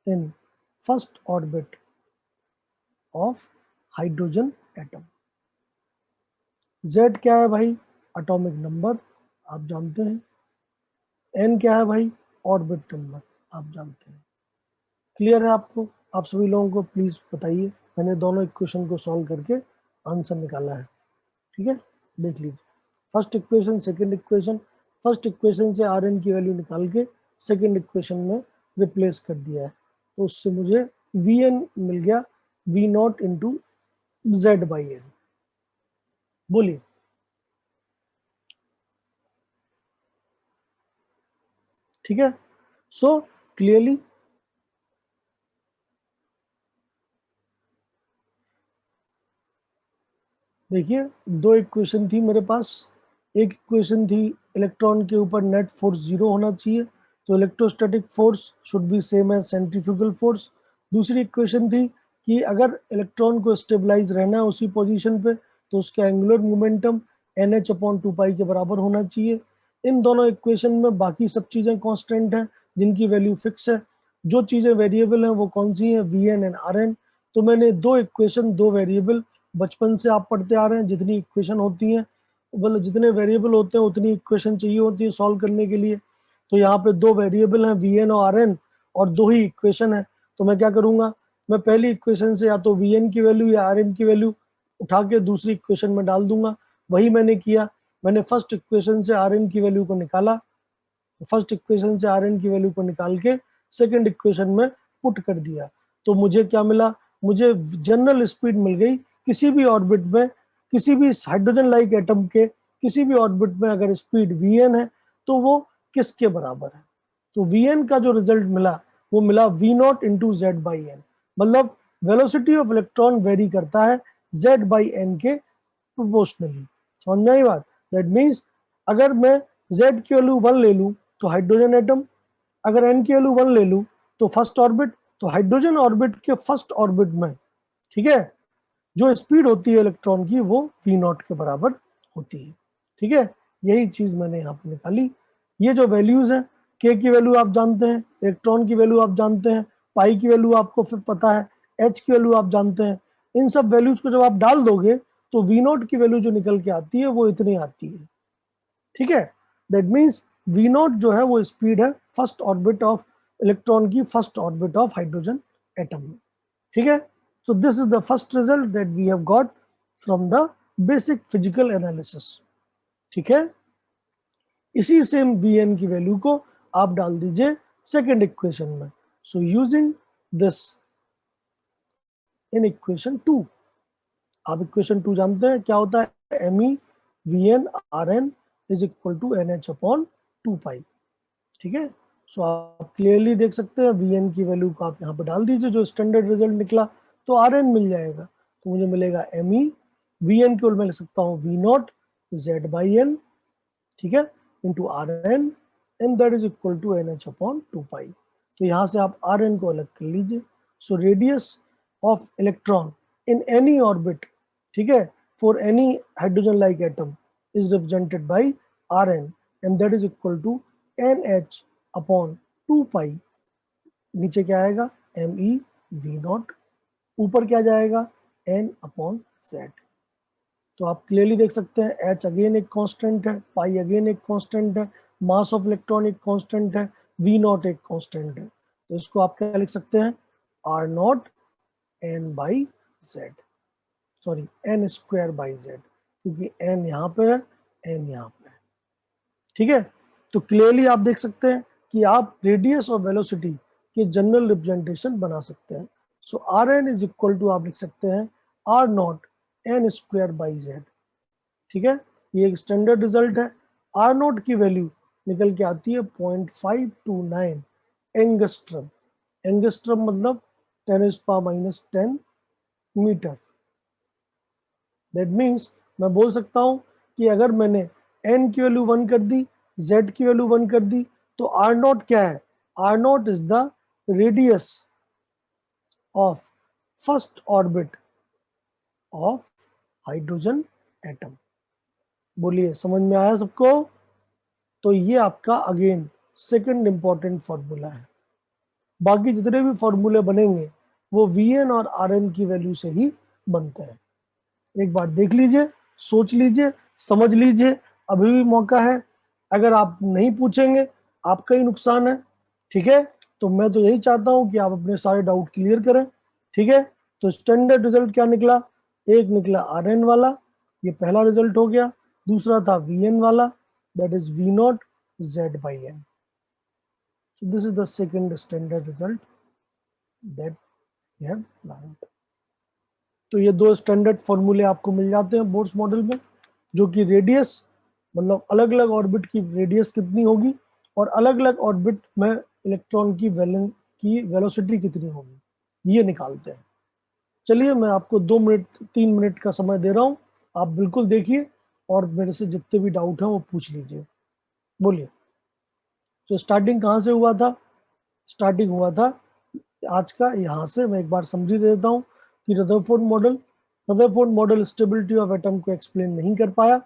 in first orbit of hydrogen atom. Z क्या है भाई, एटॉमिक नंबर, आप जानते हैं। N क्या है भाई, ऑर्बिट नंबर, आप जानते हैं। क्लियर है आपको, आप सभी लोगों को प्लीज बताइए। मैंने दोनों इक्वेशन को सॉल्व करके आंसर निकाला है, ठीक है। देख लीजिए, first equation, second equation. First equation से आर एन की वैल्यू निकाल के सेकंड इक्वेशन में रिप्लेस कर दिया है, तो उससे मुझे वी एन मिल गया v naught into z by n. बोलिए, ठीक है। सो क्लियरली देखिए दो इक्वेशन थी मेरे पास। एक इक्वेशन थी इलेक्ट्रॉन के ऊपर नेट फोर्स 0 होना चाहिए, तो electrostatic force should be same as centrifugal force. दूसरी इक्वेशन थी कि अगर इलेक्ट्रॉन को स्टेबलाइज रहना है उसी पोजीशन पे, तो उसका एंगुलर मोमेंटम NH/2π के बराबर होना चाहिए। इन दोनों इक्वेशन में बाकी सब चीज़ें कांस्टेंट हैं जिनकी वैल्यू फिक्स है। जो चीज़ें वेरिएबल हैं वो कौन सी हैं? Vn and Rn। तो मैंने दो इक्वेशन, दो वेरिएबल, बचपन से आप पढ़ते आ रहे हैं, जितनी इक्वेशन होती हैं, मतलब जितने वेरिएबल होते हैं उतनी इक्वेशन चाहिए होती है सॉल्व करने के लिए। तो यहाँ पे दो वेरिएबल हैं Vn और Rn, और दो ही इक्वेशन है। तो मैं क्या करूँगा, मैं पहली इक्वेशन से या तो Vn की वैल्यू या Rn की वैल्यू उठा के दूसरी इक्वेशन में डाल दूंगा। वही मैंने किया। मैंने फर्स्ट इक्वेशन से Rn की वैल्यू को निकाला, फर्स्ट इक्वेशन से Rn की वैल्यू को निकाल के सेकंड इक्वेशन में पुट कर दिया। तो मुझे क्या मिला? मुझे जनरल स्पीड मिल गई किसी भी ऑर्बिट में, किसी भी हाइड्रोजन लाइक एटम के किसी भी ऑर्बिट में अगर स्पीड Vn है तो वो किसके बराबर है? तो Vn का जो रिजल्ट मिला वो मिला V0 इंटू Z/n। मतलब वेलोसिटी ऑफ इलेक्ट्रॉन वेरी करता है Z/n के प्रोपोर्शनली। समझ में आई बात? दैट मीन्स अगर मैं Z की वैल्यू 1 ले लूँ तो हाइड्रोजन एटम, अगर n की वैल्यू 1 ले लूँ तो फर्स्ट ऑर्बिट, तो हाइड्रोजन ऑर्बिट के फर्स्ट ऑर्बिट में, ठीक है, जो स्पीड होती है इलेक्ट्रॉन की वो V0 के बराबर होती है। ठीक है, यही चीज मैंने यहाँ पे निकाली। ये जो वैल्यूज हैं, k की वैल्यू आप जानते हैं, इलेक्ट्रॉन की वैल्यू आप जानते हैं, पाई की वैल्यू आपको फिर पता है, h की वैल्यू आप जानते हैं। इन सब वैल्यूज को जब आप डाल दोगे तो V0 की वैल्यू जो निकल के आती है वो इतनी आती है। ठीक है, दैट मीन्स V0 जो है वो स्पीड है फर्स्ट ऑर्बिट ऑफ इलेक्ट्रॉन की, first orbit of hydrogen atom में। ठीक है, so this is the first result that we have got from the basic physical analysis। ठीक है, इसी सेम Vn की वैल्यू को आप डाल दीजिए सेकेंड इक्वेशन में। So using this in equation 2, आप इक्वेशन 2 जानते हैं क्या होता है? Me Vn Rn is equal to NH/2π। ठीक है, सो आप क्लियरली देख सकते हैं Vn की वैल्यू को आप यहाँ पे डाल दीजिए, जो स्टैंडर्ड रिजल्ट निकला तो Rn मिल जाएगा। तो मुझे मिलेगा Me Vn को मैं लिख सकता हूँ V0 Z/n, ठीक है, into Rn, and that is equal to NH/2π। तो यहाँ से आप Rn को अलग कर लीजिए। So radius of electron in any orbit, ठीक है, for any hydrogen like atom is represented by Rn, and that is equal to NH/2π। नीचे क्या आएगा? Me V0, ऊपर क्या जाएगा? N/Z। तो आप क्लियरली देख सकते हैं H अगेन एक कांस्टेंट है, पाई अगेन एक कांस्टेंट है, मास ऑफ इलेक्ट्रॉन एक कांस्टेंट है, V0 एक कांस्टेंट है। तो इसको आप क्या लिख सकते हैं? R0 N/Z, सॉरी N²/Z, क्योंकि N यहाँ पे है, N यहाँ पे है। ठीक है, तो क्लियरली आप देख सकते हैं कि आप रेडियस और वेलोसिटी के जनरल रिप्रेजेंटेशन बना सकते हैं। सो Rn इज इक्वल टू आप लिख सकते हैं R0 N²/Z। ठीक है, ये एक स्टैंडर्ड रिजल्ट है। R0 की वैल्यू निकल के आती है 0.529 एंगस्ट्रम। एंगस्ट्रम मतलब 10⁻⁻10 मीटर। दैट मीन्स मैं बोल सकता हूँ कि अगर मैंने n की वैल्यू 1 कर दी, z की वैल्यू 1 कर दी, तो R0 क्या है? R0 is the radius of first orbit of hydrogen atom. बोलिए, समझ में आया सबको? तो ये आपका अगेन सेकंड इंपॉर्टेंट फॉर्मूला है। बाकी जितने भी फॉर्मूले बनेंगे वो Vn और Rn की वैल्यू से ही बनते हैं। एक बार देख लीजिए, सोच लीजिए, समझ लीजिए, अभी भी मौका है। अगर आप नहीं पूछेंगे आपका ही नुकसान है। ठीक है, तो मैं तो यही चाहता हूं कि आप अपने सारे डाउट क्लियर करें। ठीक है, तो स्टैंडर्ड रिजल्ट क्या निकला? एक निकला Rn वाला, ये पहला रिजल्ट हो गया। दूसरा था Vn वाला, that is V0 Z/n। So this is the second standard result that we have learned। तो ये दो स्टैंडर्ड फॉर्मूले आपको मिल जाते हैं बोर्ड्स मॉडल में, जो कि रेडियस, मतलब अलग अलग ऑर्बिट की रेडियस कितनी होगी और अलग अलग ऑर्बिट में इलेक्ट्रॉन की वेलोसिटी कितनी होगी, ये निकालते हैं। चलिए मैं आपको 2 मिनट 3 मिनट का समय दे रहा हूँ, आप बिल्कुल देखिए और मेरे से जितने भी डाउट हैं वो पूछ लीजिए, बोलिए। तो स्टार्टिंग कहाँ से हुआ था? स्टार्टिंग हुआ था आज का यहाँ से। मैं एक बार समझी देता हूँ कि Rutherford model stability of atom को एक्सप्लेन नहीं कर पाया,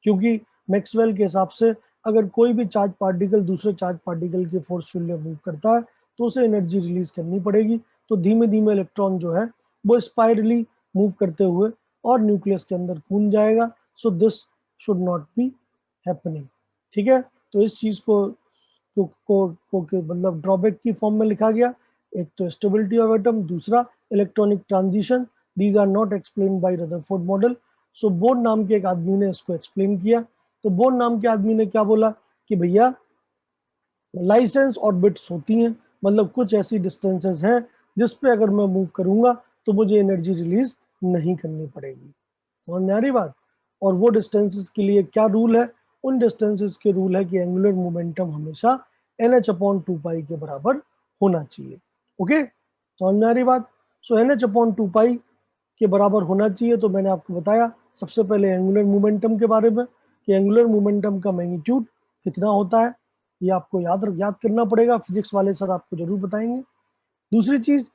क्योंकि मैक्सवेल के हिसाब से अगर कोई भी चार्ज पार्टिकल दूसरे चार्ज पार्टिकल के फोर्स फील्ड में मूव करता है तो उसे एनर्जी रिलीज करनी पड़ेगी। तो धीमे धीमे इलेक्ट्रॉन जो है वो स्पाइरली मूव करते हुए और न्यूक्लियस के अंदर कूद जाएगा। So this should not be happening. ठीक है, तो इस चीज को मतलब ड्रॉबैक की फॉर्म में लिखा गया। एक तो स्टेबिलिटी ऑफ एटम, दूसरा electronic transition, these are not explain by Rutherford model. So Bohr नाम के एक आदमी ने इसको एक्सप्लेन किया। तो बोर्न नाम के आदमी ने क्या बोला कि भैया लाइसेंस ऑर्बिट्स होती हैं, मतलब कुछ ऐसी डिस्टेंसेस हैं जिस पे अगर मैं मूव करूंगा तो मुझे एनर्जी रिलीज नहीं करनी पड़ेगी। समझ में आ रही बात? और वो डिस्टेंसेस के लिए क्या रूल है? उन डिस्टेंसेस के रूल है कि एंगुलर मोमेंटम हमेशा NH/2 के बराबर होना चाहिए। ओके, समझ में आ रही बात? सो NH/2 के बराबर होना चाहिए। तो मैंने आपको बताया सबसे पहले एंगुलर मोमेंटम के बारे में कि एंगुलर मोमेंटम का मैग्नीट्यूड कितना होता है, ये आपको याद करना पड़ेगा। फिजिक्स वाले सर आपको जरूर बताएंगे। दूसरी चीज,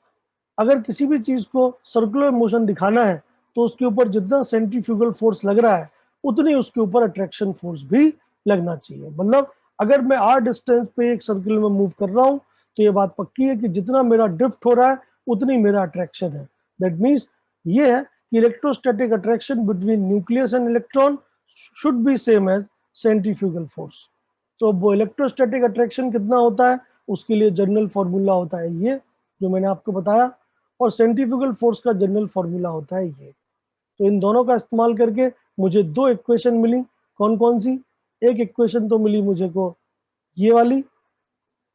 अगर किसी भी चीज को सर्कुलर मोशन दिखाना है तो उसके ऊपर जितना सेंट्रीफ्यूगल फोर्स लग रहा है उतनी उसके ऊपर अट्रैक्शन फोर्स भी लगना चाहिए। मतलब अगर मैं r डिस्टेंस पे एक सर्किल में मूव कर रहा हूं तो ये बात पक्की है कि जितना मेरा ड्रिफ्ट हो रहा है उतनी मेरा अट्रैक्शन है। दैट मीन्स ये है कि electrostatic attraction between nucleus and electron should be same as centrifugal force. तो वो इलेक्ट्रोस्टैटिक अट्रैक्शन कितना होता है उसके लिए जनरल फॉर्मूला होता है ये जो मैंने आपको बताया, और सेंट्रीफ्यूगल फोर्स का जनरल फॉर्मूला होता है ये। तो इन दोनों का इस्तेमाल करके मुझे दो इक्वेशन मिली। कौन कौन सी? एक इक्वेशन तो मिली मुझे को ये वाली,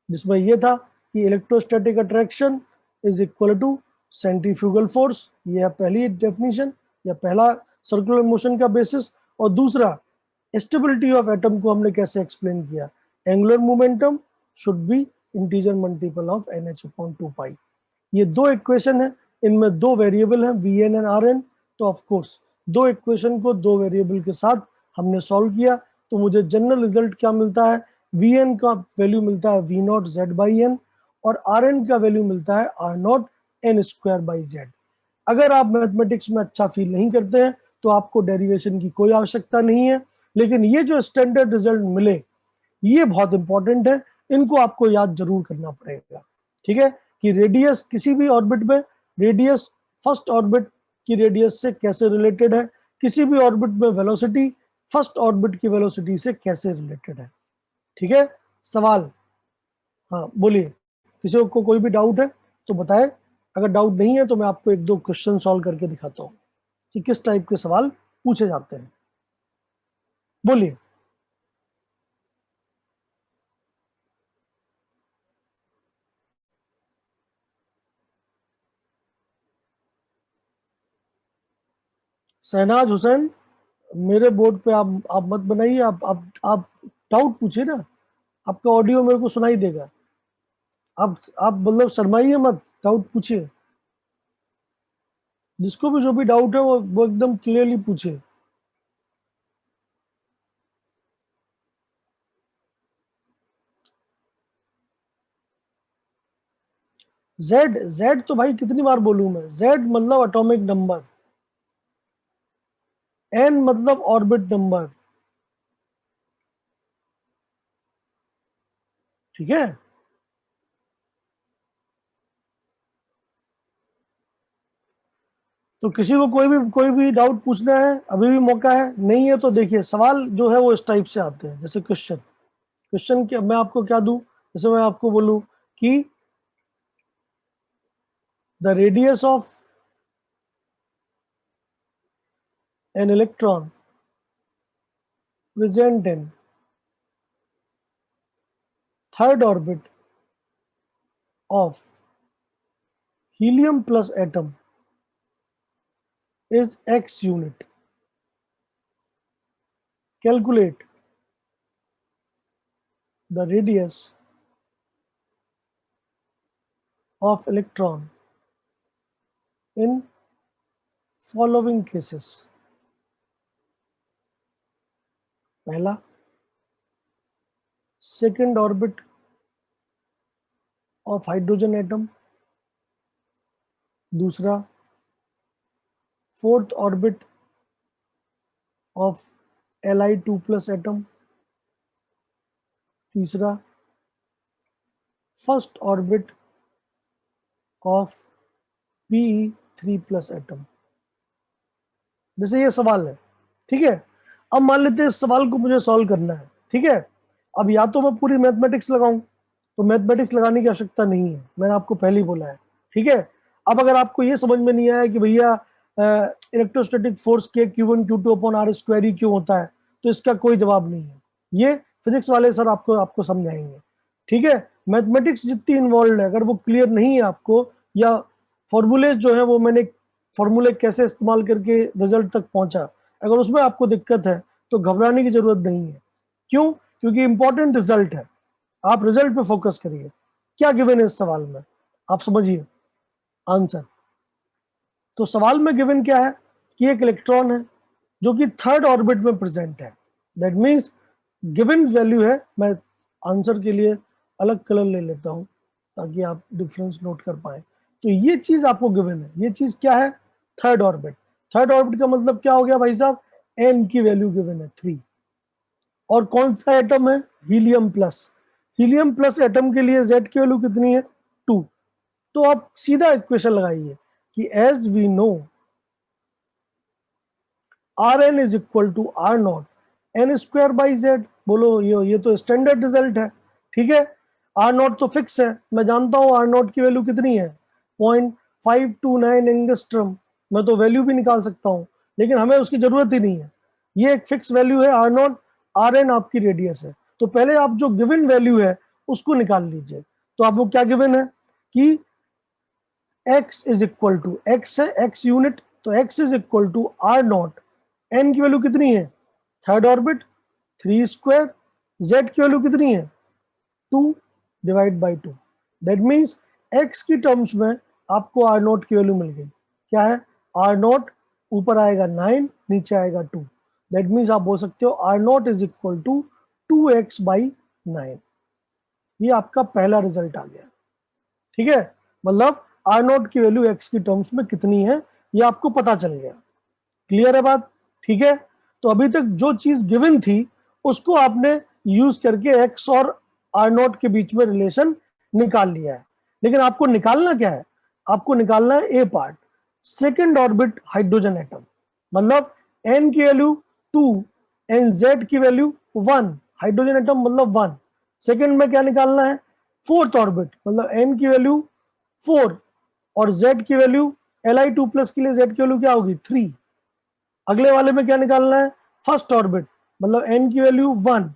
जिसमें ये था कि electrostatic attraction is equal to centrifugal force. ये है पहली डेफिनेशन या पहला सर्कुलर मोशन का बेसिस। और दूसरा, स्टेबिलिटी ऑफ एटम को हमने कैसे एक्सप्लेन किया? Angular momentum should be integer multiple of NH/2 ये दो इक्वेशन है, इनमें दो वेरिएबल हैं Vn एंड Rn। तो ऑफ कोर्स दो इक्वेशन को दो वेरिएबल के साथ हमने सॉल्व किया तो मुझे जनरल रिजल्ट क्या मिलता है? Vn का वैल्यू मिलता है V0 Z/n और Rn का वैल्यू मिलता है R0 n²/z। अगर आप मैथमेटिक्स में अच्छा फील नहीं करते हैं तो आपको डेरिवेशन की कोई आवश्यकता नहीं है, लेकिन ये जो स्टैंडर्ड रिजल्ट मिले ये बहुत इंपॉर्टेंट है, इनको आपको याद जरूर करना पड़ेगा। ठीक है, कि रेडियस किसी भी ऑर्बिट में, रेडियस फर्स्ट ऑर्बिट की रेडियस से कैसे रिलेटेड है, किसी भी ऑर्बिट में वेलोसिटी फर्स्ट ऑर्बिट की वेलोसिटी से कैसे रिलेटेड है। ठीक है, सवाल? हाँ बोलिए, किसी को कोई भी डाउट है तो बताए। अगर डाउट नहीं है तो मैं आपको एक दो क्वेश्चन सॉल्व करके दिखाता हूँ कि किस टाइप के सवाल पूछे जाते हैं। बोलिए। शहनाज हुसैन, मेरे बोर्ड पे आप मत बनाइए, आप डाउट पूछिए ना, आपका ऑडियो मेरे को सुनाई देगा। आप मतलब शर्माइए मत, डाउट पूछिए। जिसको भी जो भी डाउट है वो एकदम क्लियरली पूछिए। जेड, जेड तो भाई कितनी बार बोलूं मैं? जेड मतलब एटॉमिक नंबर, एन मतलब ऑर्बिट नंबर। ठीक है, तो किसी को कोई भी डाउट पूछना है अभी भी मौका है, नहीं है तो देखिए सवाल जो है वो इस टाइप से आते हैं। जैसे क्वेश्चन, क्या मैं आपको क्या दूं? जैसे मैं आपको बोलूं कि the radius of an electron present in third orbit of helium plus atom is x unit. Calculate the radius of electron in following cases. पहला, second orbit of hydrogen atom, दूसरा, fourth orbit of Li2+ atom, तीसरा, first orbit of Pe3+ atom. जैसे ये सवाल है, ठीक है। अब मान लेते हैं इस सवाल को मुझे सॉल्व करना है, ठीक है। अब या तो मैं पूरी मैथमेटिक्स लगाऊं, तो मैथमेटिक्स लगाने की आवश्यकता नहीं है, मैंने आपको पहले ही बोला है, ठीक है। अब अगर आपको ये समझ में नहीं आया कि भैया इलेक्ट्रोस्टैटिक फोर्स के Q1 Q2 upon R square ही क्यों होता है, तो इसका कोई जवाब नहीं है, ये फिजिक्स वाले सर आपको समझाएंगे, ठीक है। मैथमेटिक्स जितनी इन्वॉल्व है, अगर वो क्लियर नहीं है आपको, या फॉर्मूले जो है वो मैंने फॉर्मूले कैसे इस्तेमाल करके रिजल्ट तक पहुंचा, अगर उसमें आपको दिक्कत है तो घबराने की जरूरत नहीं है। क्यों? क्योंकि इंपॉर्टेंट रिजल्ट है, आप रिजल्ट पे फोकस करिए। क्या गिवन है इस सवाल में, आप समझिए आंसर। तो सवाल में गिवन क्या है कि एक इलेक्ट्रॉन है जो कि थर्ड ऑर्बिट में प्रेजेंट है। दैट मींस गिवन वैल्यू है, मैं आंसर के लिए अलग कलर ले लेता हूं ताकि आप डिफरेंस नोट कर पाए। तो ये चीज आपको गिवन है, ये चीज क्या है, थर्ड ऑर्बिट। थर्ड ऑर्बिट का मतलब क्या हो गया भाई साहब, n की वैल्यू गिवन है 3, और कौन सा एटम है, helium plus. Helium plus atom के लिए z की वैल्यू कितनी है, 2। तो आप सीधा इक्वेशन लगाइए कि as we know Rn is equal to R0 n²/z। बोलो ये तो स्टैंडर्ड रिजल्ट है, ठीक है। R0 तो फिक्स है, मैं जानता हूं R0 की वैल्यू कितनी है, 0.529 एंगस्ट्रम। मैं तो वैल्यू भी निकाल सकता हूं, लेकिन हमें उसकी जरूरत ही नहीं है, ये एक फिक्स वैल्यू है R0। Rn आपकी रेडियस है, तो पहले आप जो गिवन वैल्यू है उसको निकाल लीजिए। तो आपको क्या गिवन है कि x is equal to, x है x यूनिट, तो x is equal to R0। n की वैल्यू कितनी है, थर्ड ऑर्बिट 3²। z की वैल्यू कितनी है, 2/2। दैट मीन्स x की टर्म्स में आपको R0 की वैल्यू मिल गई। क्या है, R0 ऊपर आएगा 9, नीचे आएगा 2। दैट मीन्स आप बोल सकते हो R0 is equal to 2x/9। ये आपका पहला रिजल्ट आ गया, ठीक है। मतलब R0 की वैल्यू x की टर्म्स में कितनी है ये आपको पता चल गया। क्लियर है बात, ठीक है। तो अभी तक जो चीज गिवन थी उसको आपने यूज करके x और R0 के बीच में रिलेशन निकाल लिया है, लेकिन आपको निकालना क्या है, आपको निकालना है A part, second orbit hydrogen atom. मतलब n की वैल्यू 2 एंड z की वैल्यू 1, हाइड्रोजन एटम मतलब 1। सेकेंड में क्या निकालना है, फोर्थ ऑर्बिट, मतलब n की वैल्यू 4 और z की वैल्यू Li2+ के लिए z की वैल्यू क्या होगी, 3। अगले वाले में क्या निकालना है, फर्स्ट ऑर्बिट, मतलब n की वैल्यू 1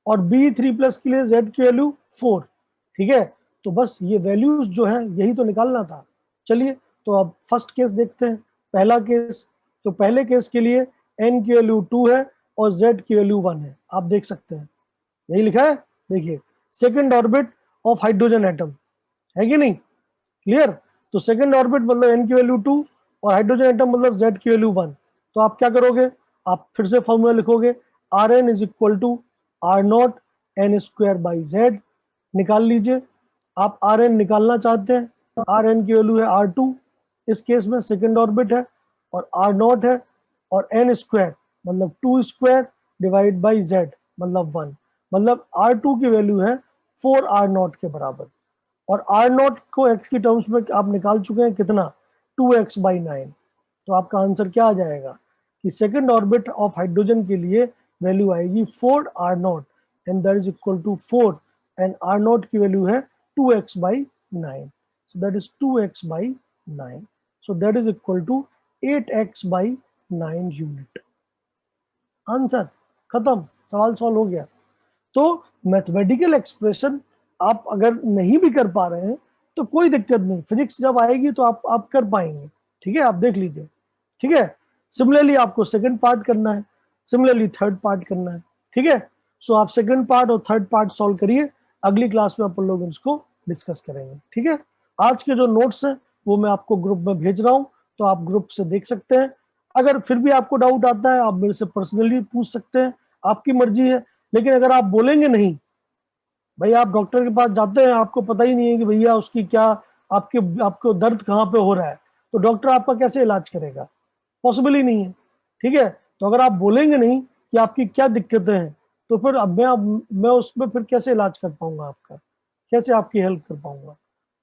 और B3+ के लिए z की वैल्यू 4, ठीक है। तो बस ये वैल्यूज जो है यही तो निकालना था। चलिए तो अब फर्स्ट केस देखते हैं, पहला केस। तो पहले केस के लिए n की वैल्यू 2 है और z की वैल्यू 1 है, आप देख सकते हैं यही लिखा है, देखिए second orbit of hydrogen atom, है कि नहीं, क्लियर। तो सेकेंड ऑर्बिट मतलब n की वैल्यू 2 और हाइड्रोजन एटम मतलब z की वैल्यू 1। तो आप क्या करोगे, आप फिर से फॉर्मूला लिखोगे, Rn is equal to R0 n²/z। निकाल लीजिए, आप Rn निकालना चाहते हैं, Rn की वैल्यू है R2, इस केस में सेकेंड ऑर्बिट है, और R0 है, और n² मतलब 2² / z मतलब 1, मतलब R2 की वैल्यू है 4R0 के बराबर। और R0 को x की टर्म्स में आप निकाल चुके हैं कितना, 2x/9। तो आपका आंसर क्या आ जाएगा कि सेकेंड ऑर्बिट ऑफ हाइड्रोजन के लिए वैल्यू आएगी 4R0 and that is equal to 4, and R0 की वैल्यू है 2x/9, so that is 2x/9, so that is equal to 8x/9 unit. Answer खत्म, सवाल सॉल्व हो गया। तो मैथमेटिकल एक्सप्रेशन आप अगर नहीं भी कर पा रहे हैं तो कोई दिक्कत नहीं, फिजिक्स जब आएगी तो आप कर पाएंगे, ठीक है। आप देख लीजिए, ठीक है। सिमिलरली आपको सेकंड पार्ट करना है, सिमिलरली थर्ड पार्ट करना है, ठीक है। सो आप सेकंड पार्ट और थर्ड पार्ट सॉल्व करिए, अगली क्लास में अपन लोग इसको डिस्कस करेंगे, ठीक है। आज के जो नोट्स हैं वो मैं आपको ग्रुप में भेज रहा हूँ, तो आप ग्रुप से देख सकते हैं। अगर फिर भी आपको डाउट आता है आप मेरे से पर्सनली पूछ सकते हैं, आपकी मर्जी है। लेकिन अगर आप बोलेंगे नहीं, भाई आप डॉक्टर के पास जाते हैं, आपको पता ही नहीं है कि भैया उसकी क्या, आपको दर्द कहाँ पे हो रहा है, तो डॉक्टर आपका कैसे इलाज करेगा? पॉसिबल ही नहीं है। ठीक है, तो अगर आप बोलेंगे नहीं कि आपकी क्या दिक्कतें हैं, तो फिर अब मैं उसमें फिर कैसे इलाज कर पाऊंगा आपका, कैसे आपकी हेल्प कर पाऊंगा?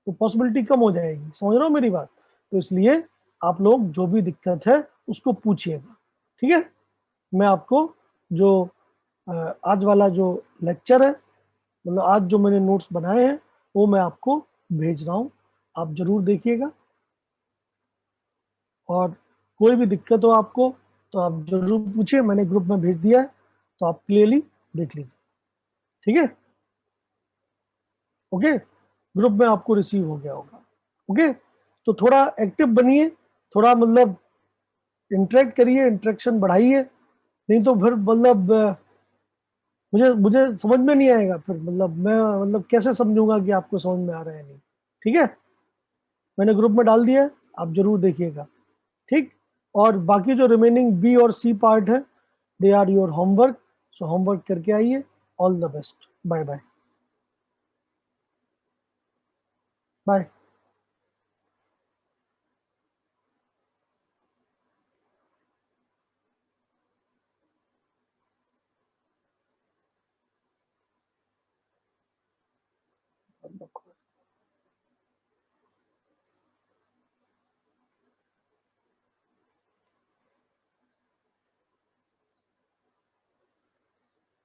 तो पॉसिबिलिटी कम हो जाएगी। समझ रहे हो मेरी बात? तो इसलिए आप लोग जो भी दिक्कत है उसको पूछिएगा। ठीक है, मैं आपको जो आज वाला जो लेक्चर है, मतलब आज जो मैंने नोट्स बनाए हैं, वो मैं आपको भेज रहा हूँ, आप जरूर देखिएगा। और कोई भी दिक्कत हो आपको तो आप जरूर पूछिए, मैंने ग्रुप में भेज दिया है, तो आप क्लियरली देख लीजिए। ठीक है, ओके, ग्रुप में आपको रिसीव हो गया होगा। ओके, तो थोड़ा एक्टिव बनिए, थोड़ा मतलब इंटरेक्ट करिए, इंटरेक्शन बढ़ाइए, नहीं तो फिर मतलब मुझे मुझे समझ में नहीं आएगा, फिर मतलब मैं मतलब कैसे समझूंगा कि आपको समझ में आ रहा है नहीं। ठीक है, मैंने ग्रुप में डाल दिया है, आप जरूर देखिएगा। ठीक, और बाकी जो रिमेनिंग बी और सी पार्ट है, they are your homework, so homework करके आइए। All the best, bye bye bye.